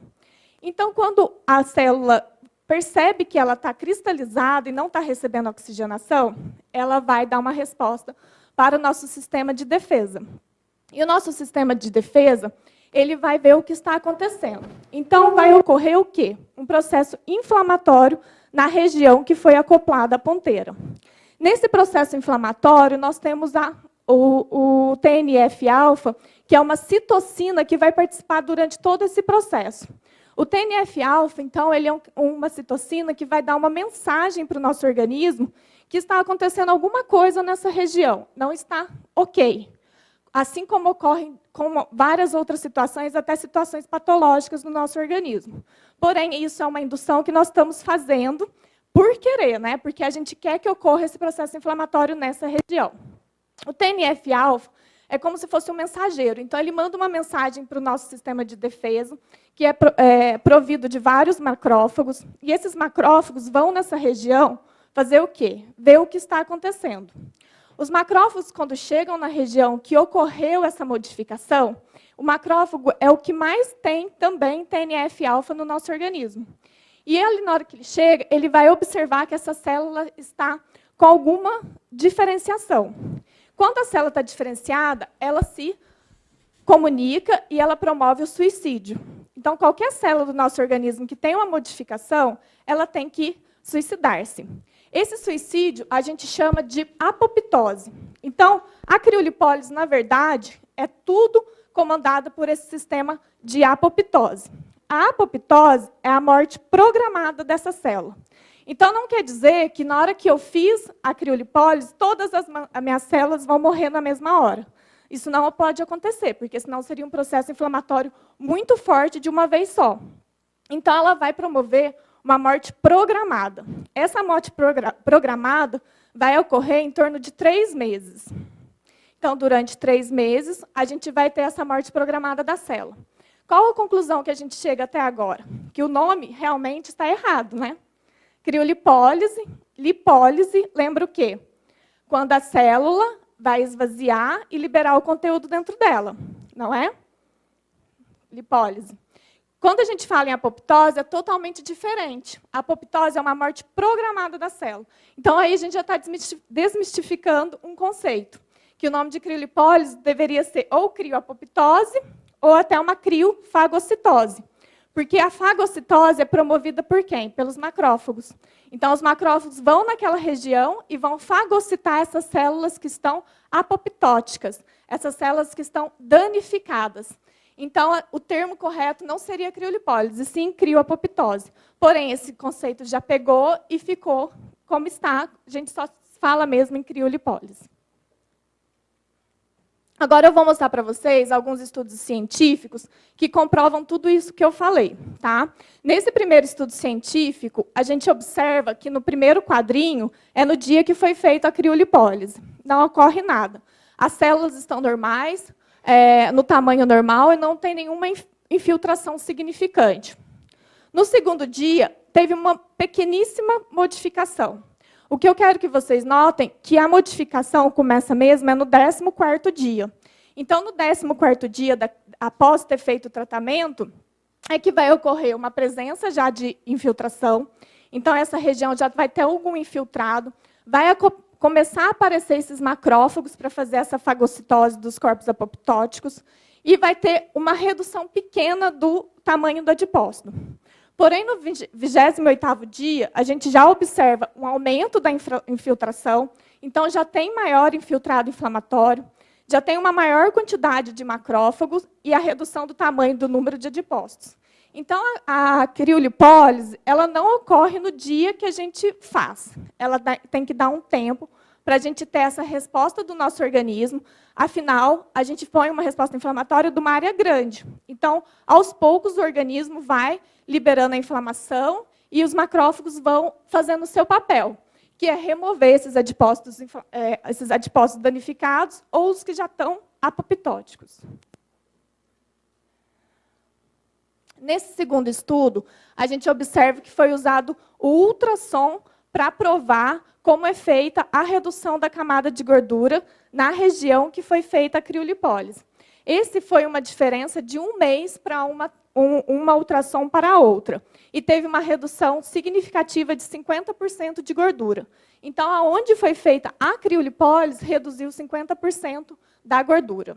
Então, quando a célula percebe que ela está cristalizada e não está recebendo oxigenação, ela vai dar uma resposta para o nosso sistema de defesa. E o nosso sistema de defesa, ele vai ver o que está acontecendo. Então, vai ocorrer o quê? Um processo inflamatório na região que foi acoplada à ponteira. Nesse processo inflamatório, nós temos o TNF-alfa, que é uma citocina que vai participar durante todo esse processo. O TNF-alfa, então, ele é uma citocina que vai dar uma mensagem para o nosso organismo que está acontecendo alguma coisa nessa região, não está ok. Assim como ocorrem com várias outras situações, até situações patológicas no nosso organismo. Porém, isso é uma indução que nós estamos fazendo por querer, né? Porque a gente quer que ocorra esse processo inflamatório nessa região. O TNF-alfa é como se fosse um mensageiro. Então, ele manda uma mensagem para o nosso sistema de defesa, que é provido de vários macrófagos, e esses macrófagos vão nessa região fazer o quê? Ver o que está acontecendo. Os macrófagos, quando chegam na região que ocorreu essa modificação, o macrófago é o que mais tem também TNF-alfa no nosso organismo. E ele, na hora que ele chega, ele vai observar que essa célula está com alguma diferenciação. Quando a célula está diferenciada, ela se comunica e ela promove o suicídio. Então, qualquer célula do nosso organismo que tem uma modificação, ela tem que suicidar-se. Esse suicídio a gente chama de apoptose. Então, a criolipólise, na verdade, é tudo comandado por esse sistema de apoptose. A apoptose é a morte programada dessa célula. Então, não quer dizer que, na hora que eu fiz a criolipólise, todas as minhas células vão morrer na mesma hora. Isso não pode acontecer, porque senão seria um processo inflamatório muito forte de uma vez só. Então, ela vai promover uma morte programada. Essa morte programada vai ocorrer em torno de 3 meses. Então, durante 3 meses, a gente vai ter essa morte programada da célula. Qual a conclusão que a gente chega até agora? Que o nome realmente está errado, né? Criolipólise, lipólise, lembra o quê? Quando a célula vai esvaziar e liberar o conteúdo dentro dela, não é? criolipólise. Quando a gente fala em apoptose, é totalmente diferente. A apoptose é uma morte programada da célula. Então, aí a gente já está desmistificando um conceito, que o nome de criolipólise deveria ser ou crioapoptose ou até uma criofagocitose. Porque a fagocitose é promovida por quem? Pelos macrófagos. Então, os macrófagos vão naquela região e vão fagocitar essas células que estão apoptóticas, essas células que estão danificadas. Então, o termo correto não seria criolipólise, sim crioapoptose. Porém, esse conceito já pegou e ficou como está. A gente só fala mesmo em criolipólise. Agora eu vou mostrar para vocês alguns estudos científicos que comprovam tudo isso que eu falei. Tá? Nesse primeiro estudo científico, a gente observa que no primeiro quadrinho é no dia que foi feita a criolipólise. Não ocorre nada. As células estão normais, no tamanho normal, e não tem nenhuma infiltração significante. No segundo dia, teve uma pequeníssima modificação. O que eu quero que vocês notem que a modificação começa mesmo no 14º dia. Então, no 14º dia, após ter feito o tratamento, é que vai ocorrer uma presença já de infiltração. Então, essa região já vai ter algum infiltrado, vai começar a aparecer esses macrófagos para fazer essa fagocitose dos corpos apoptóticos e vai ter uma redução pequena do tamanho do adipócito. Porém, no 28º dia, a gente já observa um aumento da infiltração, então já tem maior infiltrado inflamatório, já tem uma maior quantidade de macrófagos e a redução do tamanho do número de adipócitos. Então, a criolipólise, ela não ocorre no dia que a gente faz. Ela tem que dar um tempo para a gente ter essa resposta do nosso organismo. Afinal, a gente põe uma resposta inflamatória de uma área grande. Então, aos poucos, o organismo vai liberando a inflamação e os macrófagos vão fazendo o seu papel, que é remover esses adipócitos danificados ou os que já estão apoptóticos. Nesse segundo estudo, a gente observa que foi usado o ultrassom para provar como é feita a redução da camada de gordura na região que foi feita a criolipólise. Esse foi uma diferença de 1 mês para uma ultrassom para a outra. E teve uma redução significativa de 50% de gordura. Então, aonde foi feita a criolipólise, reduziu 50% da gordura.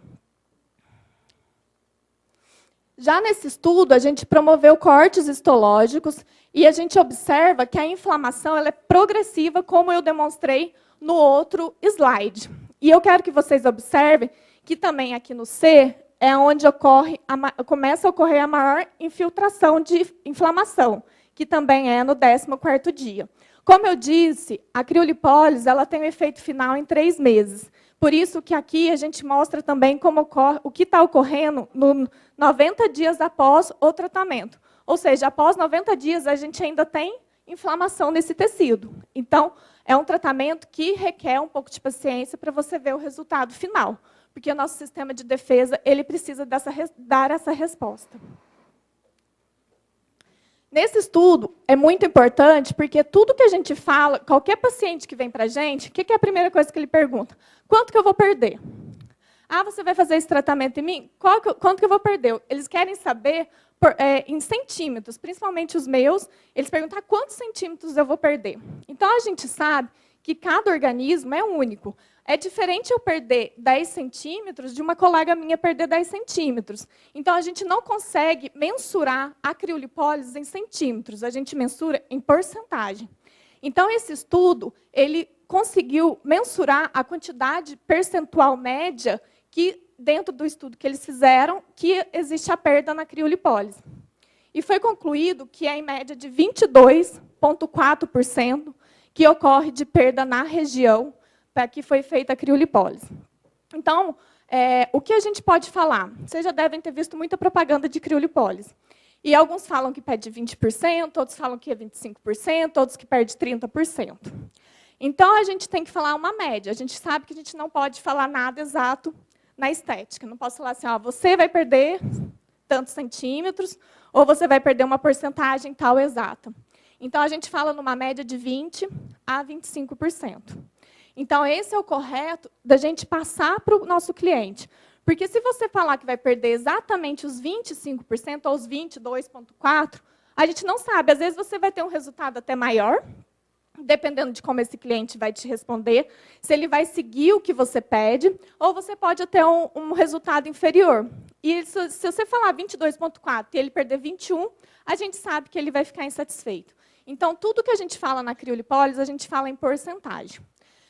Já nesse estudo, a gente promoveu cortes histológicos e a gente observa que a inflamação ela é progressiva, como eu demonstrei no outro slide. E eu quero que vocês observem que também aqui no C é onde começa a ocorrer a maior infiltração de inflamação, que também é no 14º dia. Como eu disse, a criolipólise ela tem um efeito final em 3 meses. Por isso que aqui a gente mostra também como ocorre, o que está ocorrendo no 90 dias após o tratamento. Ou seja, após 90 dias, a gente ainda tem inflamação nesse tecido. Então, é um tratamento que requer um pouco de paciência para você ver o resultado final. Porque o nosso sistema de defesa ele precisa dar essa resposta. Nesse estudo, é muito importante, porque tudo que a gente fala, qualquer paciente que vem para a gente, o que é a primeira coisa que ele pergunta? Quanto que eu vou perder? Ah, você vai fazer esse tratamento em mim? Quanto que eu vou perder? Eles querem saber em centímetros, principalmente os meus, eles perguntam quantos centímetros eu vou perder. Então, a gente sabe que cada organismo é único. É diferente eu perder 10 centímetros de uma colega minha perder 10 centímetros. Então, a gente não consegue mensurar a criolipólise em centímetros, a gente mensura em porcentagem. Então, esse estudo ele conseguiu mensurar a quantidade percentual média que, dentro do estudo que eles fizeram, que existe a perda na criolipólise. E foi concluído que é em média de 22,4% que ocorre de perda na região para que foi feita a criolipólise. Então, o que a gente pode falar? Vocês já devem ter visto muita propaganda de criolipólise. E alguns falam que perde 20%, outros falam que é 25%, outros que perde 30%. Então, a gente tem que falar uma média. A gente sabe que a gente não pode falar nada exato na estética. Não posso falar assim, ó, você vai perder tantos centímetros, ou você vai perder uma porcentagem tal exata. Então, a gente fala numa média de 20% a 25%. Então, esse é o correto da gente passar para o nosso cliente. Porque se você falar que vai perder exatamente os 25% ou os 22,4%, a gente não sabe. Às vezes você vai ter um resultado até maior, dependendo de como esse cliente vai te responder, se ele vai seguir o que você pede, ou você pode ter um resultado inferior. E se você falar 22,4 e ele perder 21, a gente sabe que ele vai ficar insatisfeito. Então, tudo que a gente fala na criolipólise, a gente fala em porcentagem.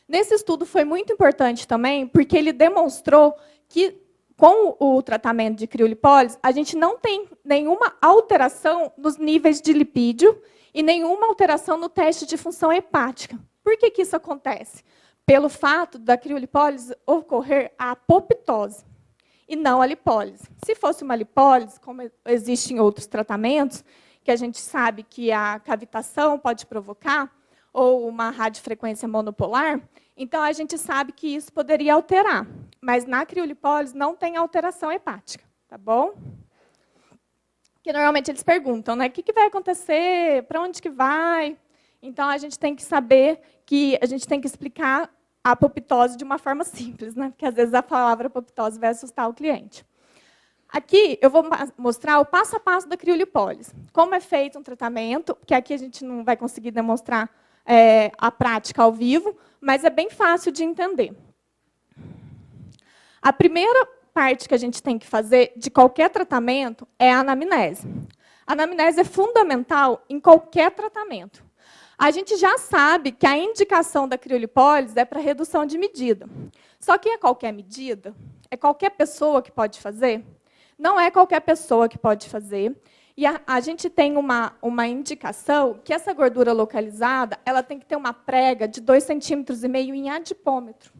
Nesse estudo foi muito importante também, porque ele demonstrou que, com o tratamento de criolipólise, a gente não tem nenhuma alteração nos níveis de lipídio e nenhuma alteração no teste de função hepática. Por que isso acontece? Pelo fato da criolipólise ocorrer a apoptose e não a lipólise. Se fosse uma lipólise, como existe em outros tratamentos, que a gente sabe que a cavitação pode provocar, ou uma radiofrequência monopolar, então a gente sabe que isso poderia alterar. Mas na criolipólise não tem alteração hepática, tá bom? Que normalmente eles perguntam, né? O que vai acontecer? Para onde que vai? Então a gente tem que saber que a gente tem que explicar a apoptose de uma forma simples, né? Porque às vezes a palavra apoptose vai assustar o cliente. Aqui eu vou mostrar o passo a passo da criolipólise. Como é feito um tratamento, porque aqui a gente não vai conseguir demonstrar a prática ao vivo, mas é bem fácil de entender. A primeira parte que a gente tem que fazer de qualquer tratamento é a anamnese. A anamnese é fundamental em qualquer tratamento. A gente já sabe que a indicação da criolipólise é para redução de medida. Só que é qualquer medida? É qualquer pessoa que pode fazer? Não é qualquer pessoa que pode fazer. E a gente tem uma indicação que essa gordura localizada ela tem que ter uma prega de 2,5 centímetros em adipômetro.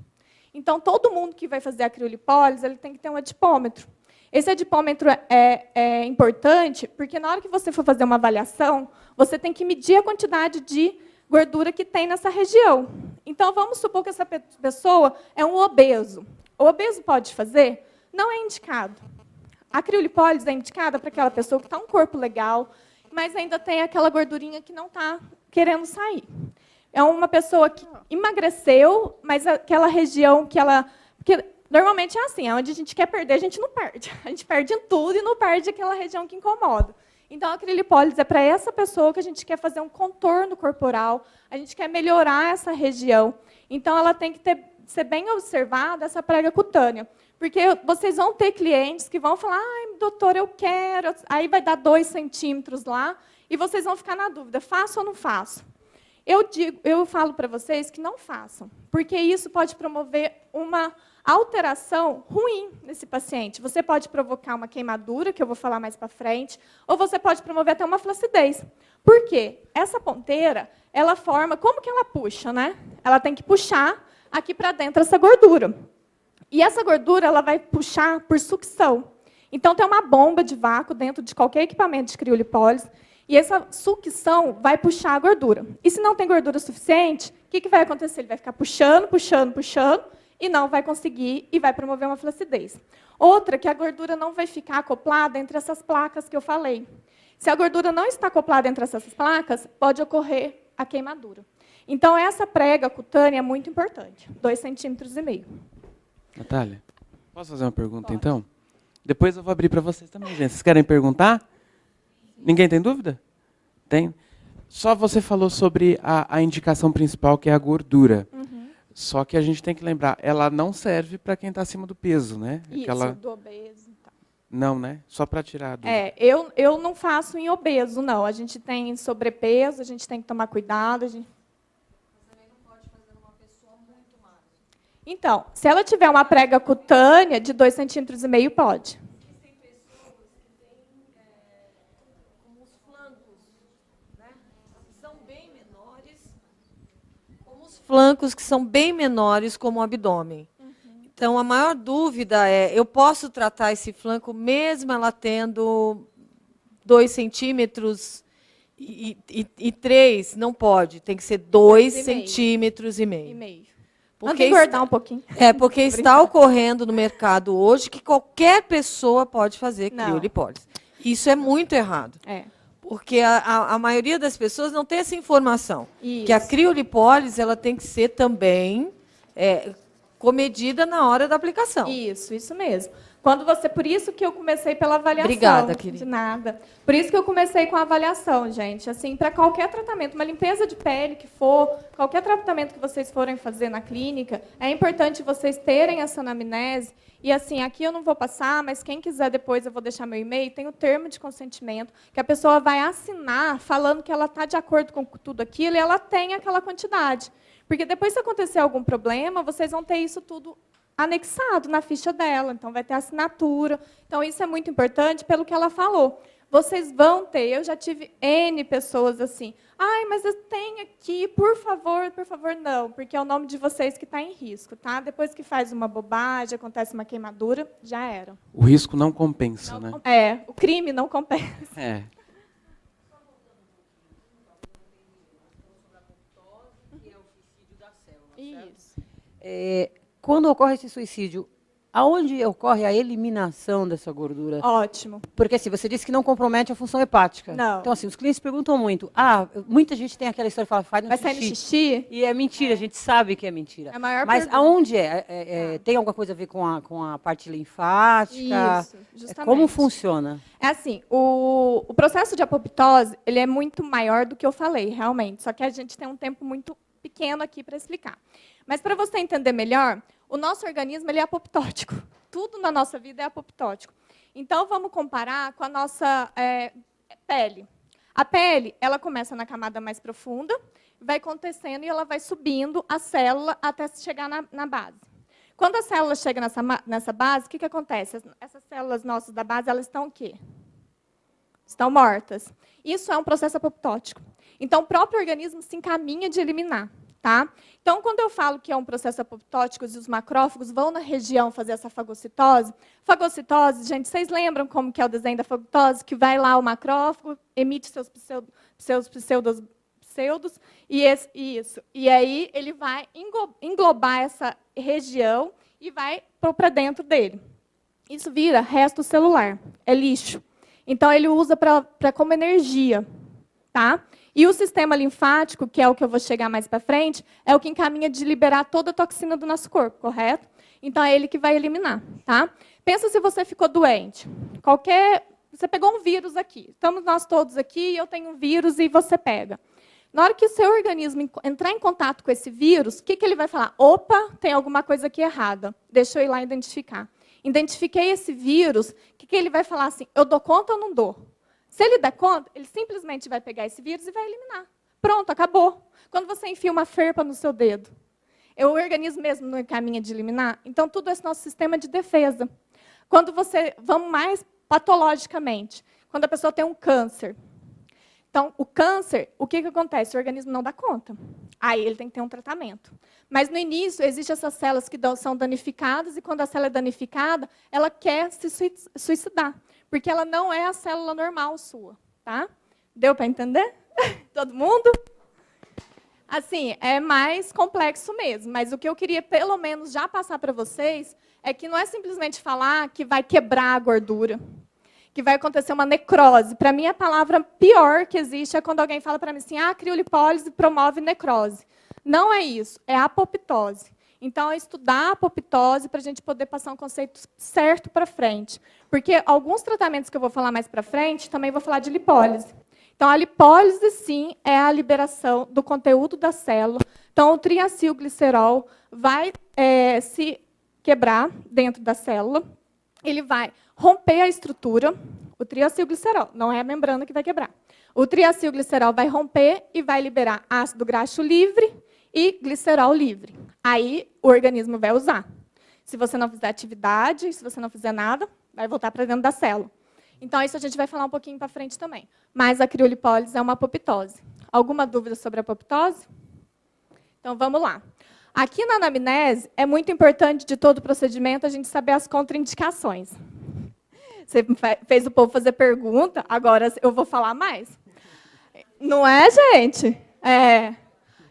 Então, todo mundo que vai fazer a criolipólise ele tem que ter um adipômetro. Esse adipômetro é importante porque, na hora que você for fazer uma avaliação, você tem que medir a quantidade de gordura que tem nessa região. Então, vamos supor que essa pessoa é um obeso. O obeso pode fazer? Não é indicado. A criolipólise é indicada para aquela pessoa que está um corpo legal, mas ainda tem aquela gordurinha que não está querendo sair. É uma pessoa que emagreceu, mas aquela região que ela... Porque normalmente é assim, onde a gente quer perder, a gente não perde. A gente perde em tudo e não perde aquela região que incomoda. Então, a criolipólise é para essa pessoa que a gente quer fazer um contorno corporal, a gente quer melhorar essa região. Então, ela tem que ser bem observada, essa prega cutânea. Porque vocês vão ter clientes que vão falar, ai, doutor, eu quero. Aí vai dar 2 centímetros lá, e vocês vão ficar na dúvida, faço ou não faço? Eu falo para vocês que não façam, porque isso pode promover uma alteração ruim nesse paciente. Você pode provocar uma queimadura, que eu vou falar mais para frente, ou você pode promover até uma flacidez. Por quê? Essa ponteira, ela forma, como que ela puxa, né? Ela tem que puxar aqui para dentro essa gordura. E essa gordura ela vai puxar por sucção. Então, tem uma bomba de vácuo dentro de qualquer equipamento de criolipólise, e essa sucção vai puxar a gordura. E se não tem gordura suficiente, o que vai acontecer? Ele vai ficar puxando, puxando, puxando, e não vai conseguir, e vai promover uma flacidez. Outra, que a gordura não vai ficar acoplada entre essas placas que eu falei. Se a gordura não está acoplada entre essas placas, pode ocorrer a queimadura. Então, essa prega cutânea é muito importante, 2,5 centímetros. Natália, posso fazer uma pergunta, então? Depois eu vou abrir para vocês também, gente. Vocês querem perguntar? Ninguém tem dúvida? Tem. Só você falou sobre a indicação principal, que é a gordura. Uhum. Só que a gente tem que lembrar, ela não serve para quem está acima do peso, né? Isso, aquela... do obeso. Tá. Não, né? Só para tirar a dúvida. Eu não faço em obeso, não. A gente tem sobrepeso, a gente tem que tomar cuidado. Então, se ela tiver uma prega cutânea de 2,5 centímetros, pode. Existem pessoas que têm como os flancos, né, que são bem menores, como os flancos que são bem menores como o abdômen. Uhum. Então, a maior dúvida é, eu posso tratar esse flanco mesmo ela tendo 2 centímetros e 3? Não pode, tem que ser 2,5 centímetros. Porque engordar um pouquinho. Porque está ocorrendo no mercado hoje que qualquer pessoa pode fazer criolipólise. Isso é muito errado. Porque a maioria das pessoas não tem essa informação. Isso. Que a criolipólise ela tem que ser também comedida na hora da aplicação. Isso mesmo. Por isso que eu comecei pela avaliação. Obrigada, querida. De nada. Por isso que eu comecei com a avaliação, gente. Assim, para qualquer tratamento, uma limpeza de pele que for, qualquer tratamento que vocês forem fazer na clínica, é importante vocês terem essa anamnese. E assim, aqui eu não vou passar, mas quem quiser depois eu vou deixar meu e-mail, tem o termo de consentimento, que a pessoa vai assinar falando que ela está de acordo com tudo aquilo e ela tem aquela quantidade. Porque depois, se acontecer algum problema, vocês vão ter isso tudo anexado na ficha dela, então vai ter assinatura. Então, isso é muito importante pelo que ela falou. Vocês vão ter, eu já tive N pessoas assim, ai, mas eu tenho aqui, por favor, não, porque é o nome de vocês que está em risco, tá? Depois que faz uma bobagem, acontece uma queimadura, já era. O risco não compensa, né? O crime não compensa. É. Isso. Quando ocorre esse suicídio, aonde ocorre a eliminação dessa gordura? Ótimo. Porque assim, você disse que não compromete a função hepática. Não. Então, assim, os clientes perguntam muito. Muita gente tem aquela história, fala, faz no Vai sair no xixi? E é mentira, a gente sabe que é mentira. É a maior Mas pergunta. aonde tem alguma coisa a ver com a parte linfática? Isso, justamente. Como funciona? É assim, o processo de apoptose, ele é muito maior do que eu falei, realmente. Só que a gente tem um tempo muito pequeno aqui para explicar. Mas, para você entender melhor, o nosso organismo ele é apoptótico. Tudo na nossa vida é apoptótico. Então, vamos comparar com a nossa pele. A pele, ela começa na camada mais profunda, vai acontecendo e ela vai subindo a célula até chegar na base. Quando a célula chega nessa base, o que acontece? Essas células nossas da base, elas estão o quê? Estão mortas. Isso é um processo apoptótico. Então, o próprio organismo se encaminha de eliminar. Tá? Então, quando eu falo que é um processo apoptótico e os macrófagos vão na região fazer essa fagocitose, gente, vocês lembram como que é o desenho da fagocitose? Que vai lá o macrófago, emite seus pseudos, e aí ele vai englobar essa região e vai para dentro dele. Isso vira resto celular, é lixo. Então, ele usa como energia. Tá? E o sistema linfático, que é o que eu vou chegar mais para frente, é o que encaminha de liberar toda a toxina do nosso corpo, correto? Então, é ele que vai eliminar. Tá? Pensa se você ficou doente. Você pegou um vírus aqui. Estamos nós todos aqui, eu tenho um vírus e você pega. Na hora que o seu organismo entrar em contato com esse vírus, o que ele vai falar? Opa, tem alguma coisa aqui errada. Deixa eu ir lá identificar. Identifiquei esse vírus, o que ele vai falar assim? Eu dou conta ou não dou? Se ele der conta, ele simplesmente vai pegar esse vírus e vai eliminar. Pronto, acabou. Quando você enfia uma ferpa no seu dedo, o organismo mesmo não encaminha de eliminar? Então, tudo é nosso sistema de defesa. Vamos mais patologicamente, quando a pessoa tem um câncer. Então, o câncer, o que acontece? O organismo não dá conta. Aí ele tem que ter um tratamento. Mas, no início, existem essas células que são danificadas, e quando a célula é danificada, ela quer se suicidar. Porque ela não é a célula normal sua. Tá? Deu para entender? Todo mundo? Assim, é mais complexo mesmo. Mas o que eu queria, pelo menos, já passar para vocês, é que não é simplesmente falar que vai quebrar a gordura, que vai acontecer uma necrose. Para mim, a palavra pior que existe é quando alguém fala para mim assim, a criolipólise promove necrose. Não é isso, é apoptose. Então, é estudar a apoptose para a gente poder passar um conceito certo para frente. Porque alguns tratamentos que eu vou falar mais para frente, também vou falar de lipólise. Então, a lipólise, sim, é a liberação do conteúdo da célula. Então, o triacilglicerol vai se quebrar dentro da célula. Ele vai romper a estrutura, o triacilglicerol, não é a membrana que vai quebrar. O triacilglicerol vai romper e vai liberar ácido graxo livre e glicerol livre. Aí, o organismo vai usar. Se você não fizer atividade, se você não fizer nada, vai voltar para dentro da célula. Então, isso a gente vai falar um pouquinho para frente também. Mas a criolipólise é uma apoptose. Alguma dúvida sobre a apoptose? Então, vamos lá. Aqui na anamnese, é muito importante de todo o procedimento a gente saber as contraindicações. Você fez o povo fazer pergunta, agora eu vou falar mais. Não é, gente? É.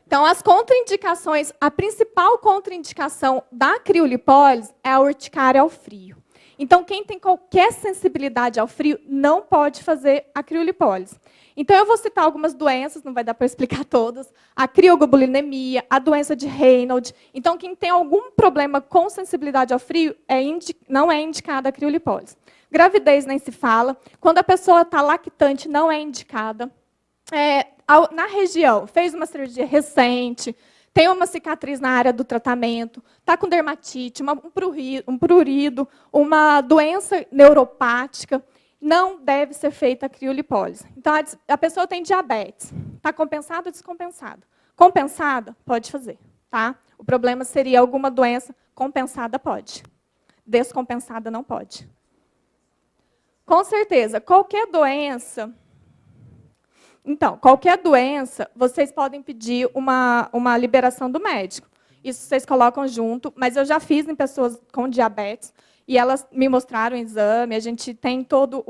Então, as contraindicações, a principal contraindicação da criolipólise é a urticária ao frio. Então, quem tem qualquer sensibilidade ao frio não pode fazer a criolipólise. Então, eu vou citar algumas doenças, não vai dar para explicar todas. A crioglobulinemia, a doença de Raynaud. Então, quem tem algum problema com sensibilidade ao frio, não é indicada a criolipólise. Gravidez nem se fala. Quando a pessoa está lactante, não é indicada. Na região, fez uma cirurgia recente, tem uma cicatriz na área do tratamento, está com dermatite, um prurido, uma doença neuropática, não deve ser feita a criolipólise. Então, a pessoa tem diabetes. Está compensada ou descompensada? Compensada, pode fazer. Tá? O problema seria alguma doença. Compensada, pode. Descompensada, não pode. Com certeza, qualquer doença... Então, qualquer doença, vocês podem pedir uma liberação do médico. Isso vocês colocam junto, mas eu já fiz em pessoas com diabetes, e elas me mostraram o exame, a gente tem todo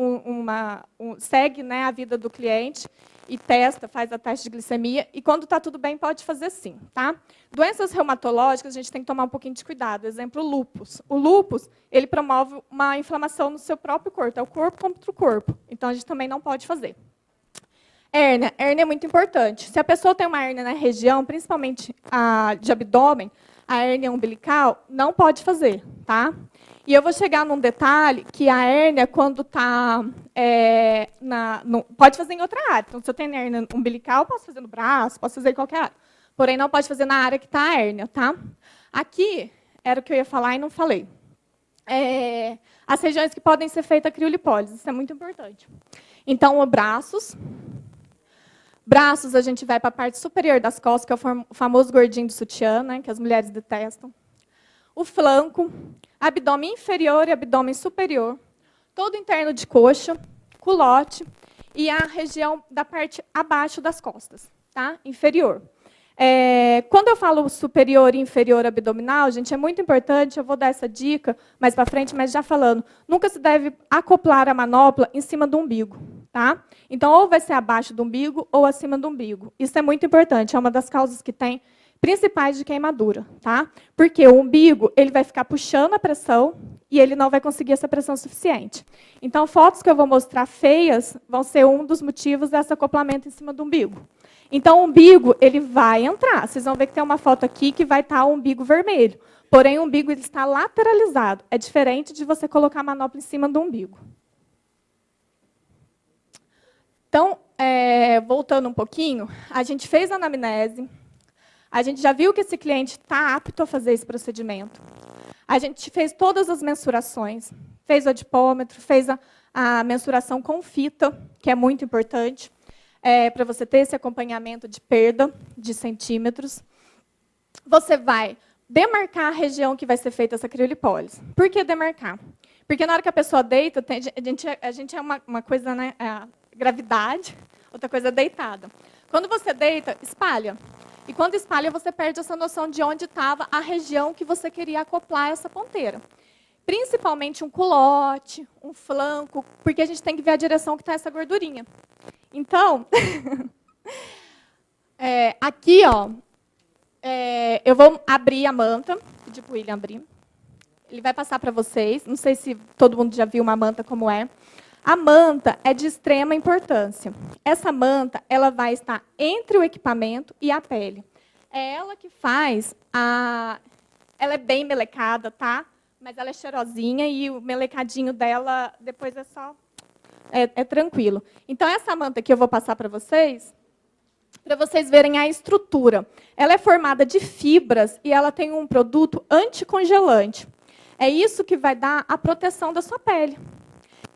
segue, né, a vida do cliente, e testa, faz a teste de glicemia, e quando está tudo bem, pode fazer sim. Tá? Doenças reumatológicas, a gente tem que tomar um pouquinho de cuidado. Exemplo, o lúpus. O lúpus, ele promove uma inflamação no seu próprio corpo, é o corpo contra o corpo. Então, a gente também não pode fazer. Hérnia. Hérnia é muito importante. Se a pessoa tem uma hérnia na região, principalmente a de abdômen, a hérnia umbilical, não pode fazer. Tá? E eu vou chegar num detalhe que a hérnia, quando está... pode fazer em outra área. Então, se eu tenho hérnia umbilical, posso fazer no braço, posso fazer em qualquer área. Porém, não pode fazer na área que está a hérnia. Tá? Aqui, era o que eu ia falar e não falei. As regiões que podem ser feitas a criolipólise. Isso é muito importante. Então, os braços... Braços, a gente vai para a parte superior das costas, que é o famoso gordinho do sutiã, né, que as mulheres detestam. O flanco, abdômen inferior e abdômen superior, todo interno de coxa, culote e a região da parte abaixo das costas, tá? Inferior. Quando eu falo superior e inferior abdominal, gente, é muito importante, eu vou dar essa dica mais para frente, mas já falando, nunca se deve acoplar a manopla em cima do umbigo. Tá? Então, ou vai ser abaixo do umbigo ou acima do umbigo. Isso é muito importante, é uma das causas que tem principais de queimadura. Tá? Porque o umbigo ele vai ficar puxando a pressão e ele não vai conseguir essa pressão suficiente. Então, fotos que eu vou mostrar feias vão ser um dos motivos desse acoplamento em cima do umbigo. Então, o umbigo ele vai entrar. Vocês vão ver que tem uma foto aqui que vai estar o umbigo vermelho. Porém, o umbigo ele está lateralizado. É diferente de você colocar a manopla em cima do umbigo. Então, voltando um pouquinho, a gente fez a anamnese, a gente já viu que esse cliente está apto a fazer esse procedimento. A gente fez todas as mensurações, fez o adipômetro, fez a mensuração com fita, que é muito importante, para você ter esse acompanhamento de perda de centímetros. Você vai demarcar a região que vai ser feita essa criolipólise. Por que demarcar? Porque na hora que a pessoa deita, a gente é uma coisa, né? Gravidade, outra coisa deitada. Quando você deita, espalha. E quando espalha, você perde essa noção de onde estava a região que você queria acoplar essa ponteira. Principalmente um culote, um flanco, porque a gente tem que ver a direção que está essa gordurinha. Então, aqui, ó, eu vou abrir a manta, pedir para o William abrir. Ele vai passar para vocês. Não sei se todo mundo já viu uma manta como é. A manta é de extrema importância. Essa manta ela vai estar entre o equipamento e a pele. É ela que faz Ela é bem melecada, tá? Mas ela é cheirosinha e o melecadinho dela depois é só... É tranquilo. Então, essa manta que eu vou passar para vocês verem a estrutura. Ela é formada de fibras e ela tem um produto anticongelante. É isso que vai dar a proteção da sua pele.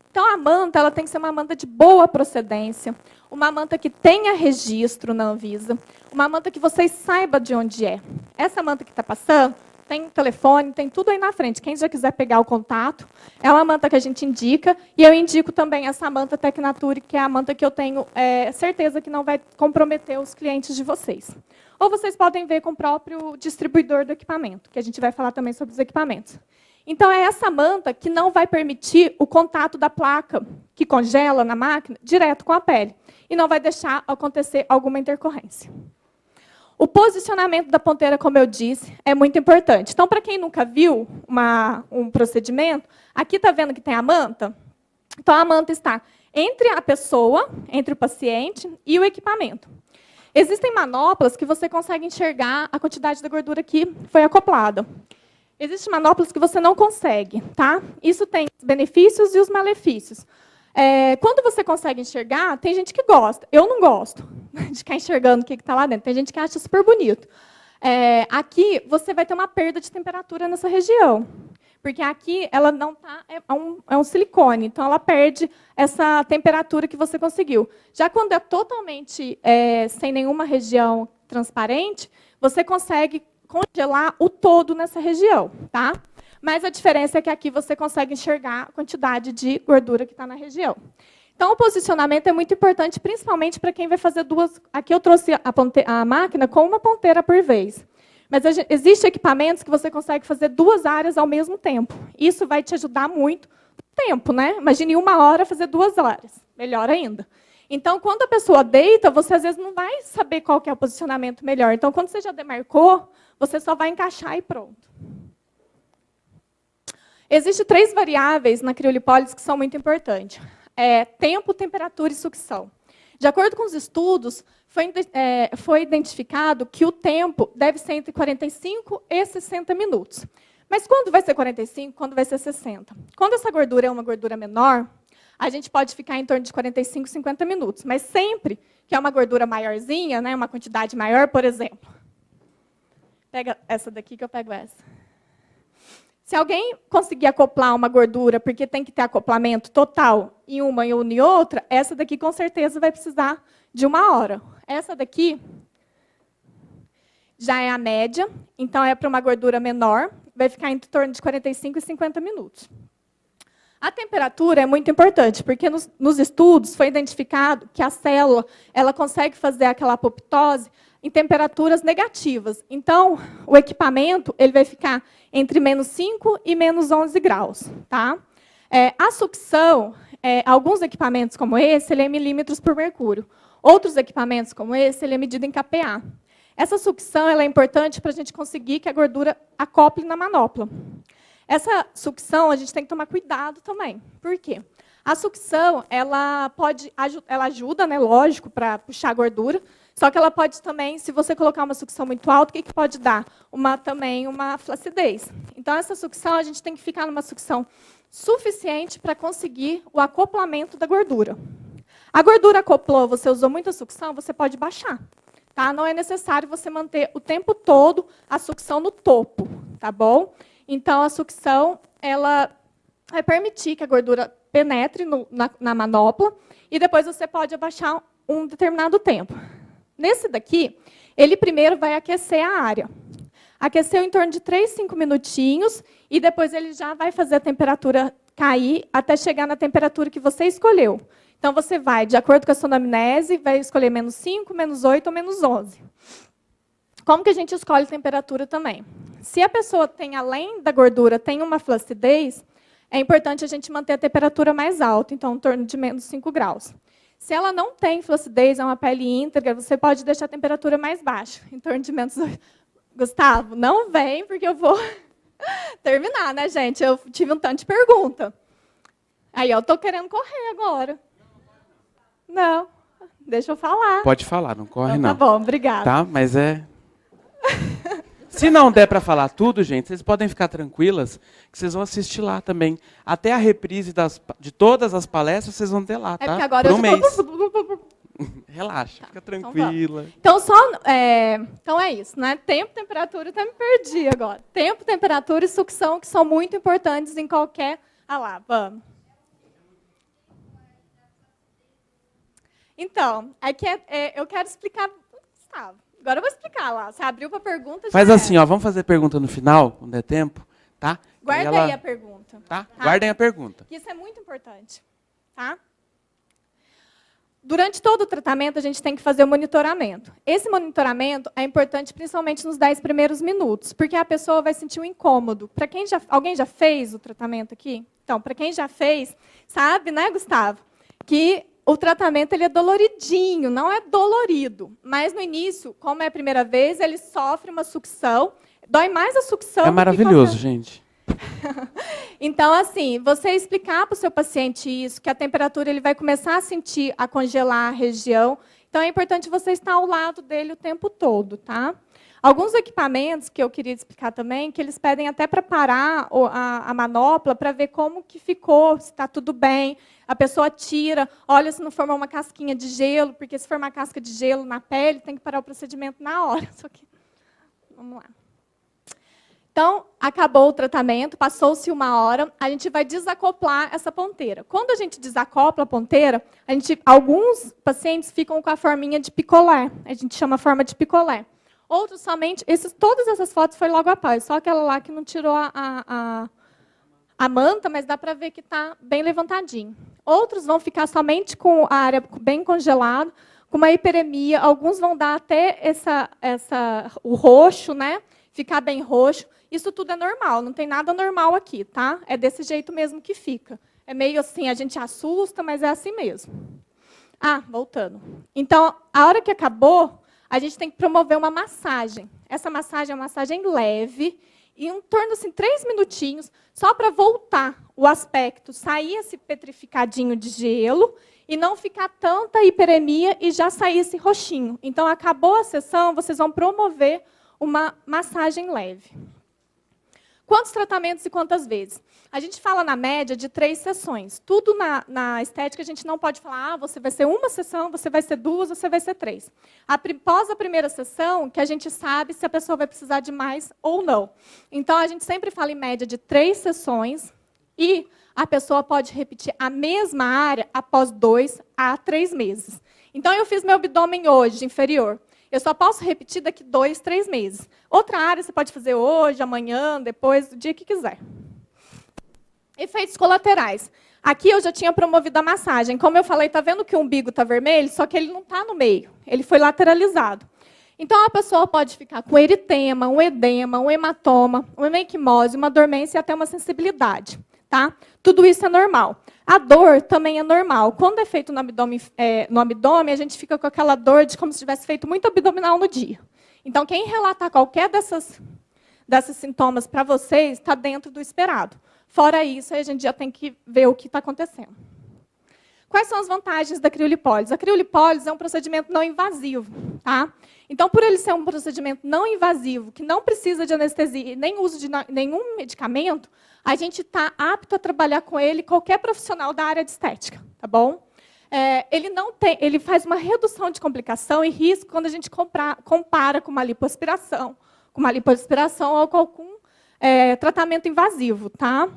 Então, a manta ela tem que ser uma manta de boa procedência, uma manta que tenha registro na Anvisa, uma manta que vocês saibam de onde é. Essa manta que está passando, tem telefone, tem tudo aí na frente. Quem já quiser pegar o contato, é uma manta que a gente indica, e eu indico também essa manta Tecnature, que é a manta que eu tenho certeza que não vai comprometer os clientes de vocês. Ou vocês podem ver com o próprio distribuidor do equipamento, que a gente vai falar também sobre os equipamentos. Então, é essa manta que não vai permitir o contato da placa que congela na máquina direto com a pele. E não vai deixar acontecer alguma intercorrência. O posicionamento da ponteira, como eu disse, é muito importante. Então, para quem nunca viu um procedimento, aqui está vendo que tem a manta? Então, a manta está entre a pessoa, entre o paciente e o equipamento. Existem manoplas que você consegue enxergar a quantidade da gordura que foi acoplada. Existem manoplas que você não consegue, tá? Isso tem os benefícios e os malefícios. Quando você consegue enxergar, tem gente que gosta. Eu não gosto de ficar enxergando o que está lá dentro. Tem gente que acha super bonito. Aqui, você vai ter uma perda de temperatura nessa região. Porque aqui, ela não tá, é um silicone, então ela perde essa temperatura que você conseguiu. Já quando é totalmente sem nenhuma região transparente, você consegue congelar o todo nessa região, tá? Mas a diferença é que aqui você consegue enxergar a quantidade de gordura que está na região. Então, o posicionamento é muito importante, principalmente para quem vai fazer duas... Aqui eu trouxe a máquina com uma ponteira por vez. Mas existem equipamentos que você consegue fazer 2 áreas ao mesmo tempo. Isso vai te ajudar muito no tempo, né? Imagine 1 hora fazer 2 áreas. Melhor ainda. Então, quando a pessoa deita, você às vezes não vai saber qual que é o posicionamento melhor. Então, quando você já demarcou, você só vai encaixar e pronto. Existem 3 variáveis na criolipólise que são muito importantes. Tempo, temperatura e sucção. De acordo com os estudos, foi identificado que o tempo deve ser entre 45 e 60 minutos. Mas quando vai ser 45, quando vai ser 60? Quando essa gordura é uma gordura menor, a gente pode ficar em torno de 45, 50 minutos. Mas sempre que é uma gordura maiorzinha, né, uma quantidade maior, por exemplo. Pega essa daqui que eu pego essa. Se alguém conseguir acoplar uma gordura, porque tem que ter acoplamento total em uma e outra, essa daqui com certeza vai precisar de 1 hora. Essa daqui já é a média, então é para uma gordura menor, vai ficar em torno de 45 e 50 minutos. A temperatura é muito importante, porque nos estudos foi identificado que a célula ela consegue fazer aquela apoptose em temperaturas negativas. Então, o equipamento ele vai ficar entre -5 e -11 graus. Tá? A sucção, alguns equipamentos como esse, ele é em milímetros por mercúrio. Outros equipamentos como esse, ele é medido em kPa. Essa sucção ela é importante para a gente conseguir que a gordura acople na manopla. Essa sucção, a gente tem que tomar cuidado também. Por quê? A sucção, ela ajuda, né, lógico, para puxar a gordura, só que ela pode também, se você colocar uma sucção muito alta, o que pode dar? Também uma flacidez. Então, essa sucção, a gente tem que ficar numa sucção suficiente para conseguir o acoplamento da gordura. A gordura acoplou, você usou muita sucção, você pode baixar. Tá? Não é necessário você manter o tempo todo a sucção no topo, tá bom? Então, a sucção ela vai permitir que a gordura penetre na manopla e depois você pode abaixar um determinado tempo. Nesse daqui, ele primeiro vai aquecer a área. Aqueceu em torno de 3, 5 minutinhos e depois ele já vai fazer a temperatura cair até chegar na temperatura que você escolheu. Então, você vai, de acordo com a sua anamnese, vai escolher -5, -8 ou -11. Como que a gente escolhe temperatura também? Se a pessoa tem, além da gordura, tem uma flacidez, é importante a gente manter a temperatura mais alta, então, em torno de -5 graus. Se ela não tem flacidez, é uma pele íntegra, você pode deixar a temperatura mais baixa, em torno de -8. Gustavo, não vem, porque eu vou terminar, né, gente? Eu tive um tanto de pergunta. Aí, eu estou querendo correr agora. Não, deixa eu falar. Pode falar, não corre, então, não. Tá bom, obrigada. Tá, mas Se não der para falar tudo, gente, vocês podem ficar tranquilas que vocês vão assistir lá também. Até a reprise de todas as palestras, vocês vão ter lá, tá? É porque agora por um eu mês. Relaxa, Tá, fica tranquila. Então é isso, né? Tempo, temperatura, até me perdi agora. Tempo, temperatura e sucção, que são muito importantes em qualquer... Ah lá, vamos. Então, eu quero explicar... Gustavo, agora eu vou explicar lá. Você abriu para a pergunta, Faz assim, ó, vamos fazer pergunta no final, quando der tempo, tá? Guarda aí a pergunta. Tá? Guardem a pergunta. Isso é muito importante, tá? Durante todo o tratamento, a gente tem que fazer o monitoramento. Esse monitoramento é importante principalmente nos 10 primeiros minutos, porque a pessoa vai sentir um incômodo. Alguém já fez o tratamento aqui? Então, para quem já fez, sabe, né, Gustavo, que o tratamento ele é doloridinho, não é dolorido. Mas no início, como é a primeira vez, ele sofre uma sucção. Dói mais a sucção. É maravilhoso, gente. Então, assim, você explicar para o seu paciente isso, que a temperatura ele vai começar a sentir, a congelar a região. Então, é importante você estar ao lado dele o tempo todo, tá? Alguns equipamentos que eu queria explicar também, que eles pedem até para parar a manopla para ver como que ficou, se está tudo bem. A pessoa tira, olha se não formou uma casquinha de gelo, porque se formar casca de gelo na pele, tem que parar o procedimento na hora. Só que, vamos lá. Então, acabou o tratamento, passou-se 1 hora, a gente vai desacoplar essa ponteira. Quando a gente desacopla a ponteira, alguns pacientes ficam com a forminha de picolé. A gente chama a forma de picolé. Outros somente, todas essas fotos foi logo após, só aquela lá que não tirou a manta, mas dá para ver que está bem levantadinho. Outros vão ficar somente com a área bem congelada, com uma hiperemia, alguns vão dar até o roxo, né? Ficar bem roxo. Isso tudo é normal, não tem nada normal aqui, tá? É desse jeito mesmo que fica. É meio assim, a gente assusta, mas é assim mesmo. Voltando. Então, a hora que acabou, a gente tem que promover uma massagem. Essa massagem é uma massagem leve, e em torno de assim, 3 minutinhos, só para voltar o aspecto, sair esse petrificadinho de gelo, e não ficar tanta hiperemia e já sair esse roxinho. Então, acabou a sessão, vocês vão promover uma massagem leve. Quantos tratamentos e quantas vezes? A gente fala na média de 3 sessões. Tudo na estética a gente não pode falar, você vai ser 1 sessão, você vai ser 2, você vai ser 3. Após a primeira sessão, que a gente sabe se a pessoa vai precisar de mais ou não. Então, a gente sempre fala em média de 3 sessões e a pessoa pode repetir a mesma área após 2 a 3 meses. Então, eu fiz meu abdômen hoje, inferior. Eu só posso repetir daqui 2, 3 meses. Outra área você pode fazer hoje, amanhã, depois, o dia que quiser. Efeitos colaterais. Aqui eu já tinha promovido a massagem. Como eu falei, está vendo que o umbigo está vermelho? Só que ele não está no meio. Ele foi lateralizado. Então, a pessoa pode ficar com eritema, um edema, um hematoma, uma equimose, uma dormência e até uma sensibilidade. Tá? Tudo isso é normal. A dor também é normal. Quando é feito no abdômen, a gente fica com aquela dor de como se tivesse feito muito abdominal no dia. Então, quem relatar qualquer desses sintomas para vocês, está dentro do esperado. Fora isso, aí a gente já tem que ver o que está acontecendo. Quais são as vantagens da criolipólise? A criolipólise é um procedimento não invasivo. Tá? Então, por ele ser um procedimento não invasivo, que não precisa de anestesia e nem uso de nenhum medicamento, a gente está apto a trabalhar com ele qualquer profissional da área de estética. Tá bom? Ele faz uma redução de complicação e risco quando a gente compara com uma lipoaspiração ou com algum tratamento invasivo. Tá?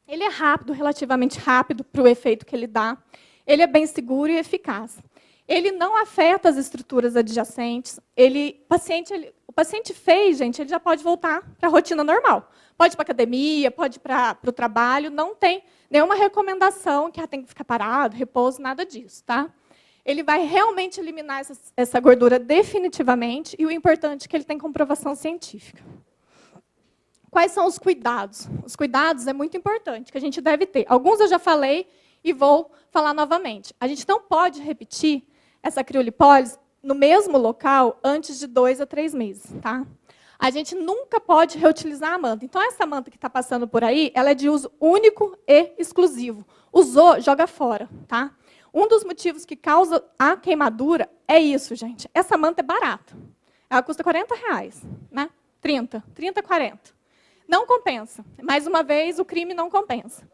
Ele é rápido, relativamente rápido para o efeito que ele dá. Ele é bem seguro e eficaz. Ele não afeta as estruturas adjacentes. O paciente fez, gente, ele já pode voltar para a rotina normal. Pode ir para a academia, pode ir para o trabalho, não tem nenhuma recomendação que tem que ficar parado, repouso, nada disso. Tá? Ele vai realmente eliminar essa gordura definitivamente, e o importante é que ele tem comprovação científica. Quais são os cuidados? Os cuidados é muito importante, que a gente deve ter. Alguns eu já falei e vou falar novamente. A gente não pode repetir essa criolipólise no mesmo local antes de 2 a 3 meses. Tá? A gente nunca pode reutilizar a manta. Então, essa manta que está passando por aí, ela é de uso único e exclusivo. Usou, joga fora. Tá? Um dos motivos que causa a queimadura é isso, gente. Essa manta é barata. Ela custa R$40, né? 30, 40. Não compensa. Mais uma vez, o crime não compensa.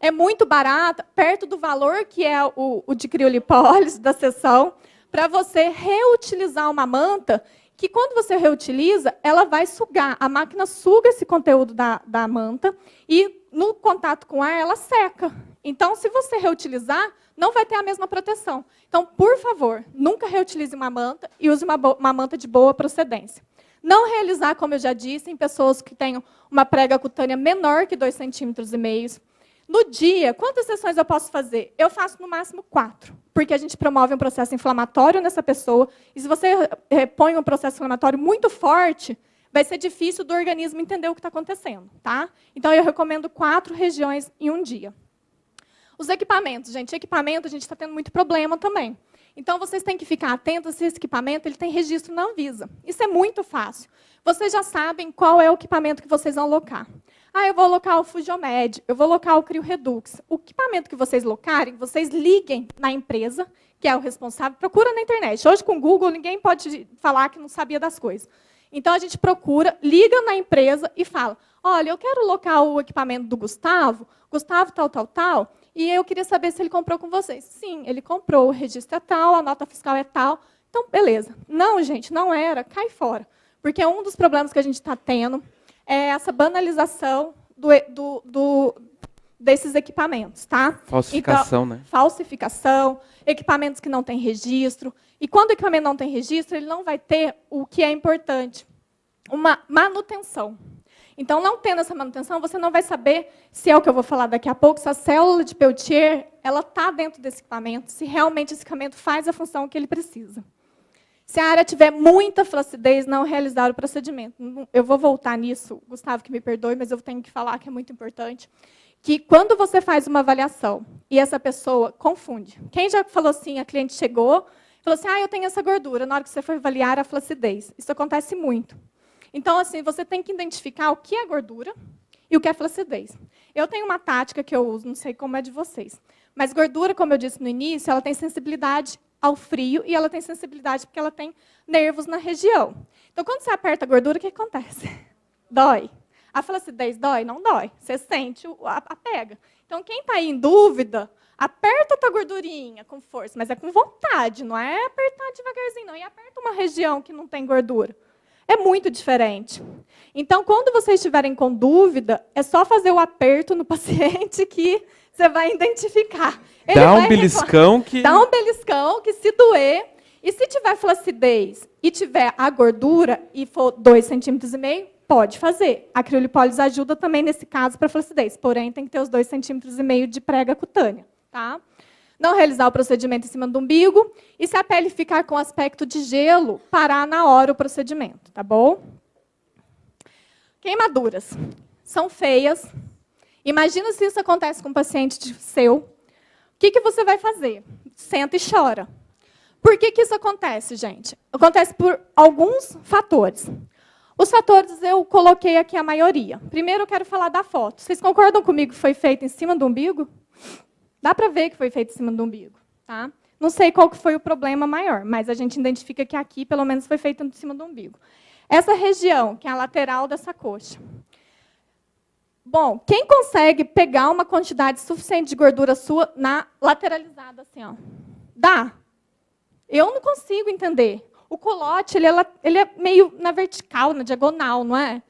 É muito barata, perto do valor que é o de criolipólise da sessão, para você reutilizar uma manta que, quando você reutiliza, ela vai sugar. A máquina suga esse conteúdo da manta e, no contato com o ar, ela seca. Então, se você reutilizar, não vai ter a mesma proteção. Então, por favor, nunca reutilize uma manta e use uma manta de boa procedência. Não realizar, como eu já disse, em pessoas que tenham uma prega cutânea menor que 2,5 cm. No dia, quantas sessões eu posso fazer? Eu faço no máximo 4, porque a gente promove um processo inflamatório nessa pessoa. E se você põe um processo inflamatório muito forte, vai ser difícil do organismo entender o que está acontecendo. Tá? Então, eu recomendo 4 regiões em um dia. Os equipamentos, gente. Equipamento, a gente está tendo muito problema também. Então, vocês têm que ficar atentos se esse equipamento ele tem registro na Anvisa. Isso é muito fácil. Vocês já sabem qual é o equipamento que vocês vão alocar. Ah, eu vou alocar o Fujomed, eu vou alocar o CrioRedux. O equipamento que vocês locarem, vocês liguem na empresa, que é o responsável, procura na internet. Hoje, com o Google, ninguém pode falar que não sabia das coisas. Então, a gente procura, liga na empresa e fala, olha, eu quero alocar o equipamento do Gustavo tal, e eu queria saber se ele comprou com vocês. Sim, ele comprou, o registro é tal, a nota fiscal é tal. Então, beleza. Não, gente, não era, cai fora. Porque um dos problemas que a gente está tendo é essa banalização desses equipamentos. Tá? Falsificação, então, né? Falsificação, equipamentos que não têm registro. E quando o equipamento não tem registro, ele não vai ter o que é importante, uma manutenção. Então, não tendo essa manutenção, você não vai saber se é o que eu vou falar daqui a pouco, se a célula de Peltier está dentro desse equipamento, se realmente esse equipamento faz a função que ele precisa. Se a área tiver muita flacidez, não realizar o procedimento. Eu vou voltar nisso, Gustavo, que me perdoe, mas eu tenho que falar que é muito importante. Que quando você faz uma avaliação e essa pessoa confunde. Quem já falou assim, a cliente chegou, falou assim, eu tenho essa gordura, na hora que você foi avaliar a flacidez. Isso acontece muito. Então, assim, você tem que identificar o que é gordura e o que é flacidez. Eu tenho uma tática que eu uso, não sei como é de vocês. Mas gordura, como eu disse no início, ela tem sensibilidade ao frio e ela tem sensibilidade porque ela tem nervos na região. Então, quando você aperta a gordura, o que acontece? Dói. A flacidez dói? Não dói. Você sente a pega. Então, quem está aí em dúvida, aperta a tua gordurinha com força, mas é com vontade, não é apertar devagarzinho, não. E aperta uma região que não tem gordura. É muito diferente. Então, quando vocês estiverem com dúvida, é só fazer o aperto no paciente que você vai identificar. Dá um beliscão que... Dá um beliscão que, se doer, e se tiver flacidez e tiver a gordura e for 2,5 centímetros, pode fazer. A criolipólise ajuda também nesse caso para flacidez, porém tem que ter os 2,5 centímetros de prega cutânea. Tá? Não realizar o procedimento em cima do umbigo. E se a pele ficar com aspecto de gelo, parar na hora o procedimento. Tá bom? Queimaduras. São feias. Imagina se isso acontece com um paciente seu. O que você vai fazer? Senta e chora. Por que isso acontece, gente? Acontece por alguns fatores. Os fatores eu coloquei aqui a maioria. Primeiro eu quero falar da foto. Vocês concordam comigo que foi feito em cima do umbigo? Dá para ver que foi feito em cima do umbigo. Tá? Não sei qual que foi o problema maior, mas a gente identifica que aqui, pelo menos, foi feito em cima do umbigo. Essa região, que é a lateral dessa coxa. Bom, quem consegue pegar uma quantidade suficiente de gordura sua na lateralizada, assim, ó? Dá. Eu não consigo entender. O culote, ele é meio na vertical, na diagonal, não é?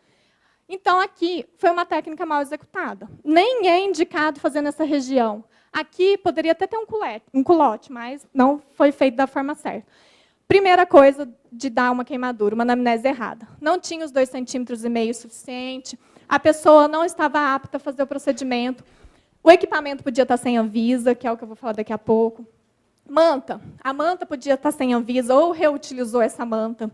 Então, aqui foi uma técnica mal executada. Nem é indicado fazer nessa região. Aqui poderia até ter um culote, mas não foi feito da forma certa. Primeira coisa de dar uma queimadura, uma anamnese errada. Não tinha os 2,5 centímetros suficiente, a pessoa não estava apta a fazer o procedimento, o equipamento podia estar sem Anvisa, que é o que eu vou falar daqui a pouco. Manta. A manta podia estar sem Anvisa ou reutilizou essa manta.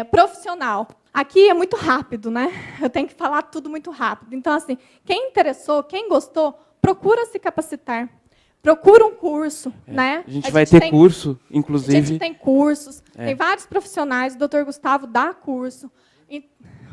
Profissional. Aqui é muito rápido, né? Eu tenho que falar tudo muito rápido. Então, assim, quem interessou, quem gostou, procura se capacitar. Procura um curso. Né? A gente vai ter curso, inclusive. A gente tem cursos. Tem vários profissionais. O doutor Gustavo dá curso.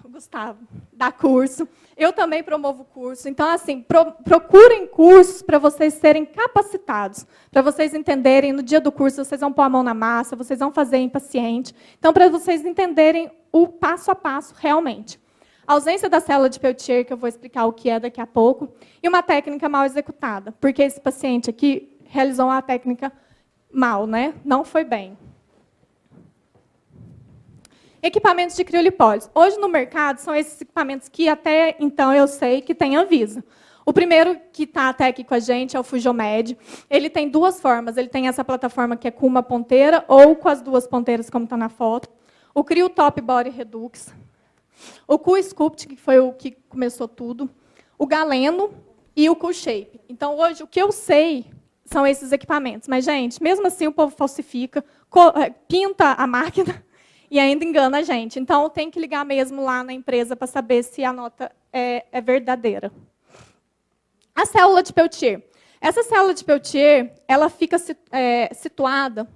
Gustavo dá curso. Eu também promovo curso. Então, assim, procurem cursos para vocês serem capacitados, para vocês entenderem, no dia do curso, vocês vão pôr a mão na massa, vocês vão fazer em paciente. Então, para vocês entenderem o passo a passo, realmente. A ausência da célula de Peltier, que eu vou explicar o que é daqui a pouco, e uma técnica mal executada, porque esse paciente aqui realizou uma técnica mal, né? Não foi bem. Equipamentos de criolipólise. Hoje, no mercado, são esses equipamentos que, até então, eu sei que tem Anvisa. O primeiro que está até aqui com a gente é o Fujomed. Ele tem duas formas. Ele tem essa plataforma que é com uma ponteira ou com as duas ponteiras, como está na foto. O Crio Top Body Redux. O Q-Sculpt, que foi o que começou tudo. O Galeno e o Q-Shape. Então, hoje, o que eu sei são esses equipamentos. Mas, gente, mesmo assim, o povo falsifica, pinta a máquina e ainda engana a gente. Então, tem que ligar mesmo lá na empresa para saber se a nota é verdadeira. A célula de Peltier. Essa célula de Peltier, ela fica situada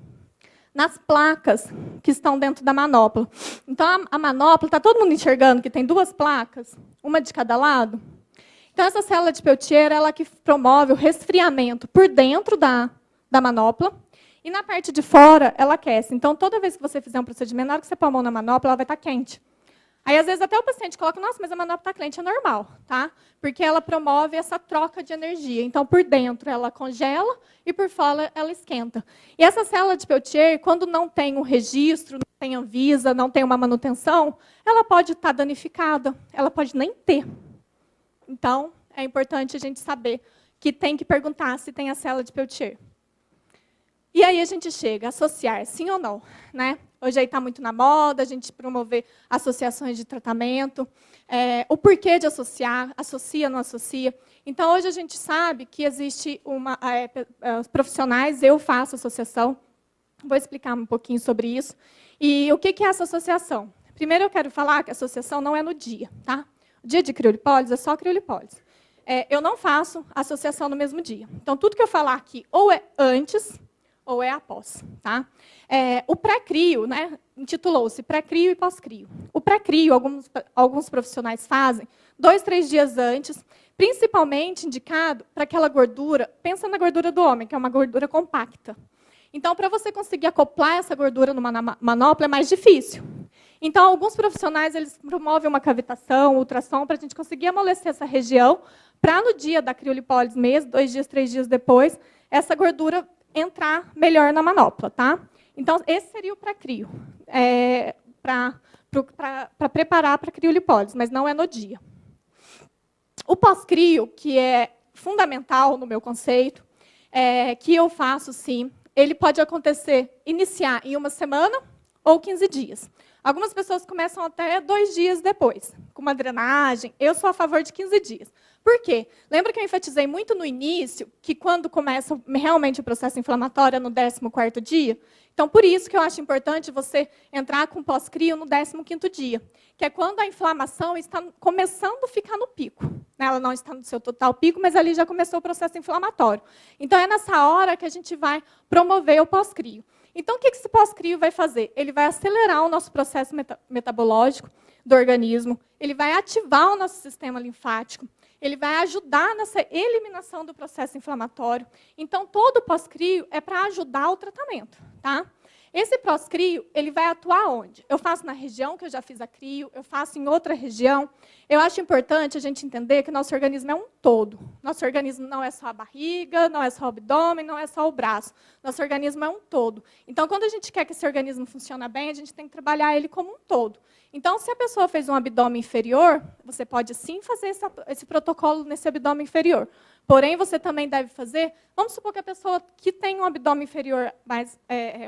nas placas que estão dentro da manopla. Então, a manopla, está todo mundo enxergando que tem 2 placas, uma de cada lado? Então, essa célula de Peltier, ela que promove o resfriamento por dentro da manopla, e na parte de fora, ela aquece. Então, toda vez que você fizer um procedimento, na hora que você pôr a mão na manopla, ela vai estar quente. Aí, às vezes, até o paciente coloca, nossa, mas a manopla está quente, é normal, tá? Porque ela promove essa troca de energia. Então, por dentro, ela congela e por fora, ela esquenta. E essa célula de Peltier, quando não tem um registro, não tem Anvisa, não tem uma manutenção, ela pode estar danificada, ela pode nem ter. Então, é importante a gente saber que tem que perguntar se tem a célula de Peltier. E aí a gente chega a associar, sim ou não, né? Hoje aí está muito na moda a gente promover associações de tratamento, o porquê de associar, associa, não associa. Então, hoje a gente sabe que existe os profissionais, eu faço associação, vou explicar um pouquinho sobre isso. E o que é essa associação? Primeiro eu quero falar que a associação não é no dia, tá? O dia de criolipólise é só criolipólise. Eu não faço associação no mesmo dia. Então, tudo que eu falar aqui ou é antes ou é após. Tá? O pré-crio, né, intitulou-se pré-crio e pós-crio. O pré-crio, alguns profissionais fazem 2, 3 dias antes, principalmente indicado para aquela gordura, pensa na gordura do homem, que é uma gordura compacta. Então, para você conseguir acoplar essa gordura numa manopla é mais difícil. Então, alguns profissionais eles promovem uma cavitação, ultrassom, para a gente conseguir amolecer essa região, para no dia da criolipólise mesmo, 2 dias, 3 dias depois, essa gordura entrar melhor na manopla. Tá? Então, esse seria o pré-crio, para preparar para a criolipólise, mas não é no dia. O pós-crio, que é fundamental no meu conceito, que eu faço, sim, ele pode iniciar em 1 semana ou 15 dias. Algumas pessoas começam até 2 dias depois, com uma drenagem. Eu sou a favor de 15 dias. Por quê? Lembra que eu enfatizei muito no início que quando começa realmente o processo inflamatório é no 14º dia? Então, por isso que eu acho importante você entrar com pós-crio no 15º dia, que é quando a inflamação está começando a ficar no pico. Ela não está no seu total pico, mas ali já começou o processo inflamatório. Então, é nessa hora que a gente vai promover o pós-crio. Então, o que esse pós-crio vai fazer? Ele vai acelerar o nosso processo metabológico do organismo, ele vai ativar o nosso sistema linfático, ele vai ajudar nessa eliminação do processo inflamatório. Então, todo pós-crio é para ajudar o tratamento. Tá? Esse pós-crio, ele vai atuar onde? Eu faço na região que eu já fiz a crio, eu faço em outra região. Eu acho importante a gente entender que nosso organismo é um todo. Nosso organismo não é só a barriga, não é só o abdômen, não é só o braço. Nosso organismo é um todo. Então, quando a gente quer que esse organismo funcione bem, a gente tem que trabalhar ele como um todo. Então, se a pessoa fez um abdômen inferior, você pode sim fazer esse protocolo nesse abdômen inferior. Porém, você também deve fazer, vamos supor que a pessoa que tem um abdômen inferior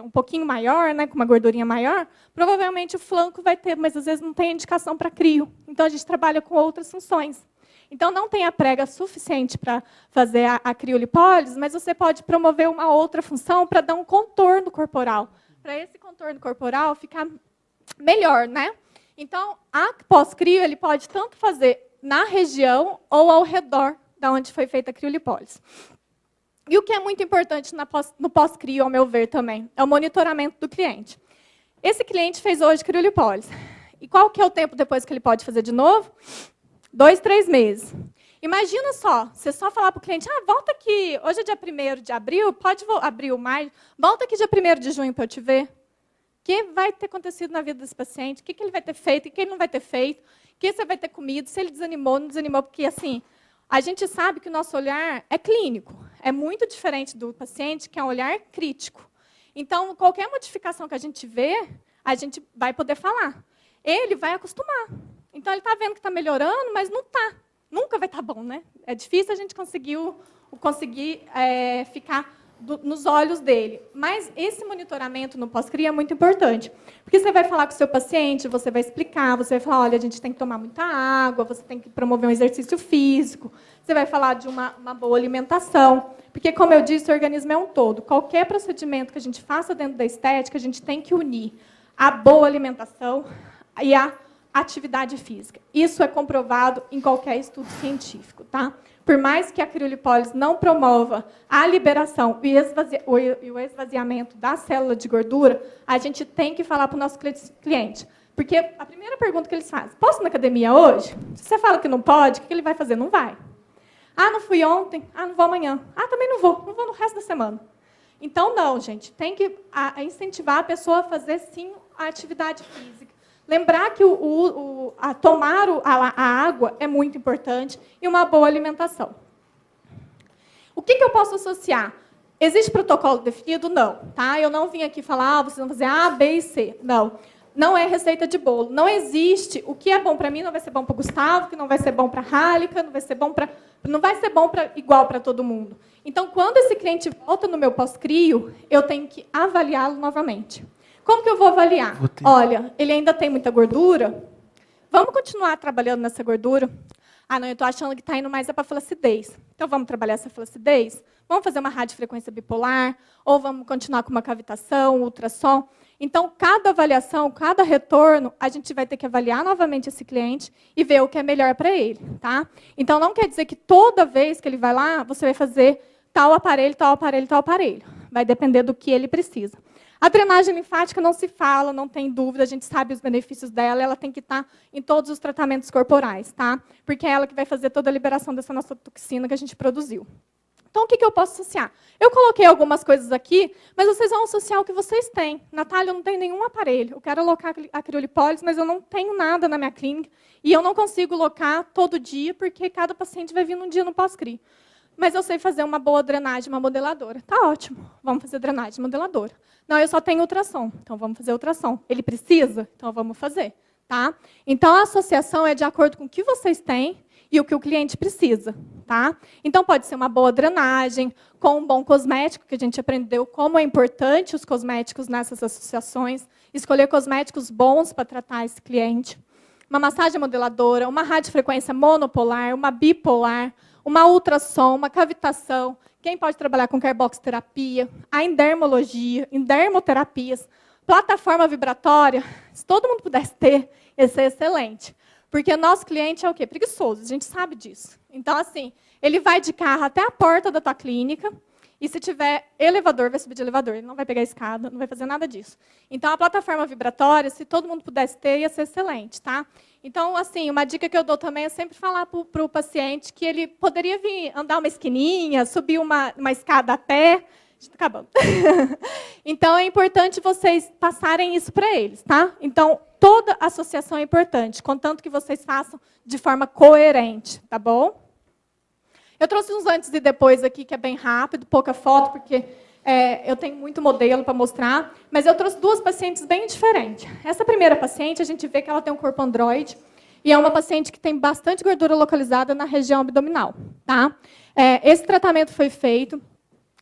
um pouquinho maior, né, com uma gordurinha maior, provavelmente o flanco vai ter, mas às vezes não tem indicação para crio. Então, a gente trabalha com outras funções. Então, não tem a prega suficiente para fazer a criolipólise, mas você pode promover uma outra função para dar um contorno corporal. Para esse contorno corporal ficar melhor, né? Então, a pós-crio, ele pode tanto fazer na região ou ao redor da onde foi feita a criolipólise. E o que é muito importante no pós-crio, ao meu ver também, é o monitoramento do cliente. Esse cliente fez hoje criolipólise. E qual que é o tempo depois que ele pode fazer de novo? 2, 3 meses. Imagina só, você só falar para o cliente, volta aqui, hoje é dia 1º de abril, pode abrir o maio, volta aqui dia 1º de junho para eu te ver. O que vai ter acontecido na vida desse paciente? O que ele vai ter feito? O que ele não vai ter feito? O que você vai ter comido? Se ele desanimou, não desanimou? Porque, assim, a gente sabe que o nosso olhar é clínico. É muito diferente do paciente, que é um olhar crítico. Então, qualquer modificação que a gente vê, a gente vai poder falar. Ele vai acostumar. Então, ele está vendo que está melhorando, mas não está. Nunca vai estar bom, né? É difícil a gente conseguir ficar nos olhos dele. Mas esse monitoramento no pós-crio é muito importante. Porque você vai falar com o seu paciente, você vai explicar, você vai falar, olha, a gente tem que tomar muita água, você tem que promover um exercício físico, você vai falar de uma boa alimentação. Porque, como eu disse, o organismo é um todo. Qualquer procedimento que a gente faça dentro da estética, a gente tem que unir a boa alimentação e a atividade física. Isso é comprovado em qualquer estudo científico. Tá? por mais que a criolipólise não promova a liberação e o esvaziamento da célula de gordura, a gente tem que falar para o nosso cliente. Porque a primeira pergunta que eles fazem, posso ir na academia hoje? Se você fala que não pode, o que ele vai fazer? Não vai. Ah, não fui ontem. Ah, não vou amanhã. Ah, também não vou no resto da semana. Então, não, gente, tem que incentivar a pessoa a fazer, sim, a atividade física. Lembrar que tomar a água é muito importante e uma boa alimentação. O que eu posso associar? Existe protocolo definido? Não. Tá? Eu não vim aqui falar, vocês vão fazer A, B e C. Não. Não é receita de bolo. Não existe. O que é bom para mim não vai ser bom para o Gustavo, que não vai ser bom para a Hálika, não vai ser bom igual para todo mundo. Então, quando esse cliente volta no meu pós-crio, eu tenho que avaliá-lo novamente. Como que eu vou avaliar? Olha, ele ainda tem muita gordura. Vamos continuar trabalhando nessa gordura? Ah, não, eu estou achando que está indo mais para a flacidez. Então, vamos trabalhar essa flacidez? Vamos fazer uma radiofrequência bipolar? Ou vamos continuar com uma cavitação, ultrassom? Então, cada avaliação, cada retorno, a gente vai ter que avaliar novamente esse cliente e ver o que é melhor para ele. Tá? Então, não quer dizer que toda vez que ele vai lá, você vai fazer tal aparelho, tal aparelho, tal aparelho. Vai depender do que ele precisa. A drenagem linfática não se fala, não tem dúvida, a gente sabe os benefícios dela, ela tem que estar em todos os tratamentos corporais, tá? Porque é ela que vai fazer toda a liberação dessa nossa toxina que a gente produziu. Então, o que eu posso associar? Eu coloquei algumas coisas aqui, mas vocês vão associar o que vocês têm. Natália, eu não tenho nenhum aparelho. Eu quero alocar a criolipólise, mas eu não tenho nada na minha clínica. E eu não consigo alocar todo dia, porque cada paciente vai vir num dia no pós-cri. Mas eu sei fazer uma boa drenagem, uma modeladora. Tá ótimo, vamos fazer drenagem modeladora. Não, eu só tenho ultrassom, então vamos fazer ultrassom. Ele precisa? Então vamos fazer. Tá? Então, a associação é de acordo com o que vocês têm e o que o cliente precisa. Tá? Então, pode ser uma boa drenagem, com um bom cosmético, que a gente aprendeu como é importante os cosméticos nessas associações, escolher cosméticos bons para tratar esse cliente, uma massagem modeladora, uma radiofrequência monopolar, uma bipolar, uma ultrassom, uma cavitação. Quem pode trabalhar com carboxiterapia, a endermologia, endermoterapias, plataforma vibratória, se todo mundo pudesse ter, ia ser excelente. Porque nosso cliente é o quê? Preguiçoso, a gente sabe disso. Então, assim, ele vai de carro até a porta da tua clínica, e se tiver elevador, vai subir de elevador. Ele não vai pegar escada, não vai fazer nada disso. Então, a plataforma vibratória, se todo mundo pudesse ter, ia ser excelente. Tá? Então, assim, uma dica que eu dou também é sempre falar para o paciente que ele poderia vir andar uma esquininha, subir uma escada a pé. Está acabando. Então, é importante vocês passarem isso para eles. Tá? Então, toda associação é importante, contanto que vocês façam de forma coerente. Tá bom? Eu trouxe uns antes e depois aqui, que é bem rápido, pouca foto, porque eu tenho muito modelo para mostrar, mas eu trouxe duas pacientes bem diferentes. Essa primeira paciente, a gente vê que ela tem um corpo androide, e é uma paciente que tem bastante gordura localizada na região abdominal. Tá? Esse tratamento foi feito,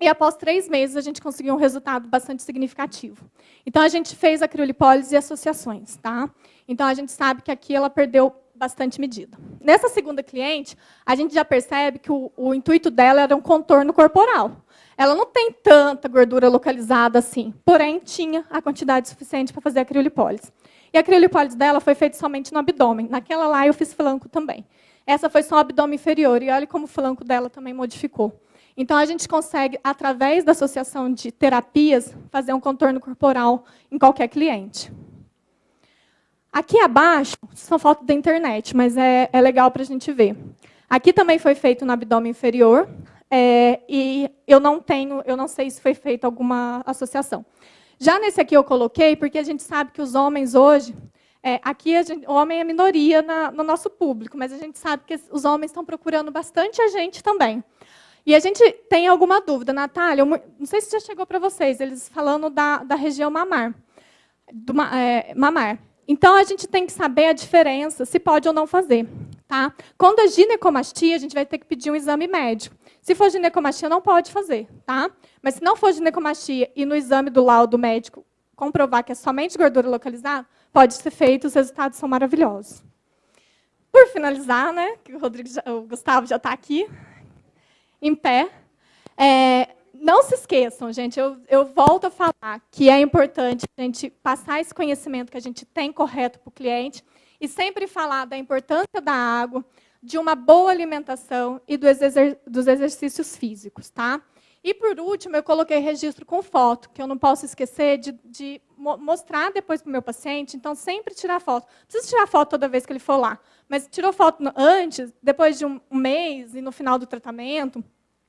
e após 3 meses a gente conseguiu um resultado bastante significativo. Então, a gente fez a criolipólise e associações. Tá? Então, a gente sabe que aqui ela perdeu bastante medida. Nessa segunda cliente, a gente já percebe que o intuito dela era um contorno corporal. Ela não tem tanta gordura localizada assim, porém tinha a quantidade suficiente para fazer a criolipólise. E a criolipólise dela foi feita somente no abdômen. Naquela lá eu fiz flanco também. Essa foi só o abdômen inferior, e olha como o flanco dela também modificou. Então, a gente consegue, através da associação de terapias, fazer um contorno corporal em qualquer cliente. Aqui abaixo, são fotos da internet, mas é legal para a gente ver. Aqui também foi feito no abdômen inferior, e eu não sei se foi feita alguma associação. Já nesse aqui eu coloquei, porque a gente sabe que os homens hoje, o homem é minoria no nosso público, mas a gente sabe que os homens estão procurando bastante a gente também. E a gente tem alguma dúvida, Natália, não sei se já chegou para vocês, eles falando da região mamar. Mamar. Então, a gente tem que saber a diferença, se pode ou não fazer. Tá? Quando é ginecomastia, a gente vai ter que pedir um exame médico. Se for ginecomastia, não pode fazer. Tá? Mas se não for ginecomastia e no exame do laudo médico comprovar que é somente gordura localizada, pode ser feito, os resultados são maravilhosos. Por finalizar, né, que o Gustavo já está aqui, em pé, não se esqueçam, gente, eu volto a falar que é importante a gente passar esse conhecimento que a gente tem correto para o cliente e sempre falar da importância da água, de uma boa alimentação e dos exercícios físicos, tá? E, por último, eu coloquei registro com foto, que eu não posso esquecer de mostrar depois para o meu paciente. Então, sempre tirar foto. Não precisa tirar foto toda vez que ele for lá, mas tirou foto antes, depois de um mês e no final do tratamento,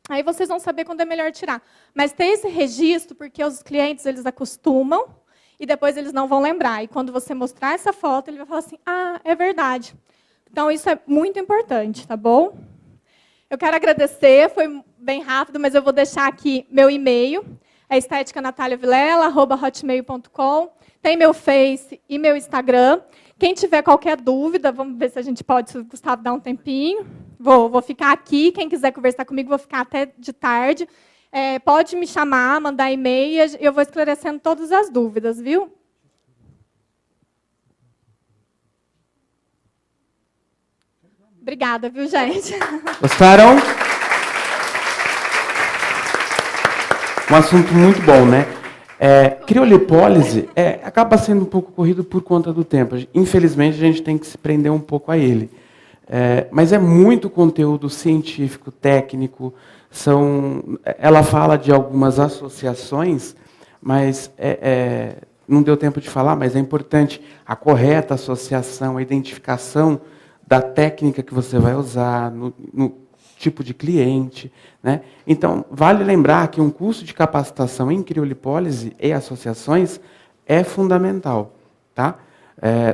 aí vocês vão saber quando é melhor tirar. Mas ter esse registro, porque os clientes eles acostumam e depois eles não vão lembrar. E quando você mostrar essa foto, ele vai falar assim, ah, é verdade. Então, isso é muito importante, tá bom? Eu quero agradecer, foi bem rápido, mas eu vou deixar aqui meu e-mail, é esteticanatalhavilela@hotmail.com. Tem meu Face e meu Instagram. Quem tiver qualquer dúvida, vamos ver se a gente pode, se o Gustavo dá um tempinho. Vou ficar aqui, quem quiser conversar comigo, vou ficar até de tarde. Pode me chamar, mandar e-mail, eu vou esclarecendo todas as dúvidas, viu? Obrigada, viu, gente? Gostaram? Um assunto muito bom, né? Criolipólise acaba sendo um pouco corrido por conta do tempo. Infelizmente, a gente tem que se prender um pouco a ele. Mas é muito conteúdo científico, técnico. Ela fala de algumas associações, mas não deu tempo de falar, mas é importante a correta associação, a identificação da técnica que você vai usar, no tipo de cliente, né? Então, vale lembrar que um curso de capacitação em criolipólise e associações é fundamental. Tá?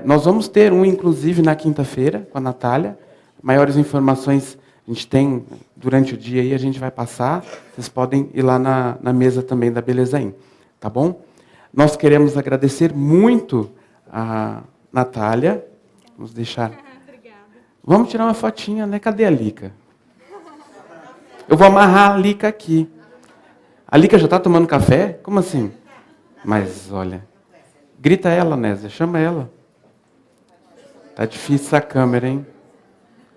Nós vamos ter um, inclusive, na quinta-feira, com a Natália. Maiores informações a gente tem durante o dia, e a gente vai passar. Vocês podem ir lá na mesa também da Belezain. Tá bom? Nós queremos agradecer muito a Natália. Vamos deixar... Vamos tirar uma fotinha, né? Cadê a Lica? Eu vou amarrar a Lica aqui. A Lica já está tomando café? Como assim? Mas, olha... Grita ela, Nésia. Chama ela. Tá difícil essa câmera, hein?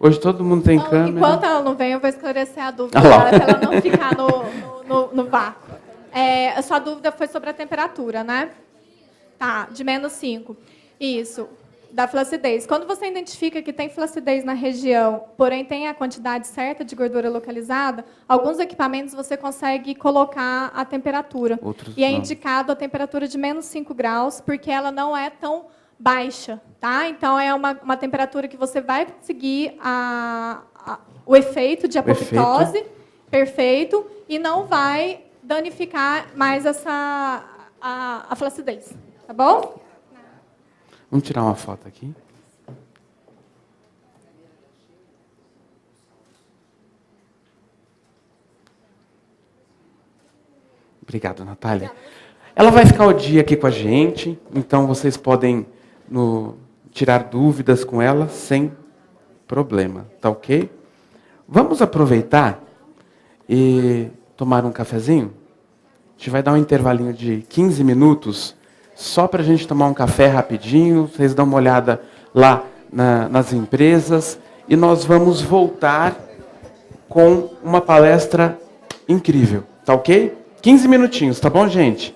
Hoje todo mundo tem câmera. Enquanto ela não vem, eu vou esclarecer a dúvida dela, para ela não ficar no vácuo. A sua dúvida foi sobre a temperatura, né? Tá, de -5. Isso. Da flacidez. Quando você identifica que tem flacidez na região, porém tem a quantidade certa de gordura localizada, alguns equipamentos você consegue colocar a temperatura. Outros e é não. indicado a temperatura de -5 graus, porque ela não é tão baixa. Tá? Então, é uma temperatura que você vai conseguir o efeito de apoptose perfeito e não vai danificar mais a flacidez. Tá bom? Vamos tirar uma foto aqui. Obrigado, Natália. Ela vai ficar o dia aqui com a gente, então vocês podem tirar dúvidas com ela sem problema, tá ok? Vamos aproveitar e tomar um cafezinho? A gente vai dar um intervalinho de 15 minutos, só para a gente tomar um café rapidinho, vocês dão uma olhada lá nas empresas, e nós vamos voltar com uma palestra incrível, tá ok? 15 minutinhos, tá bom, gente?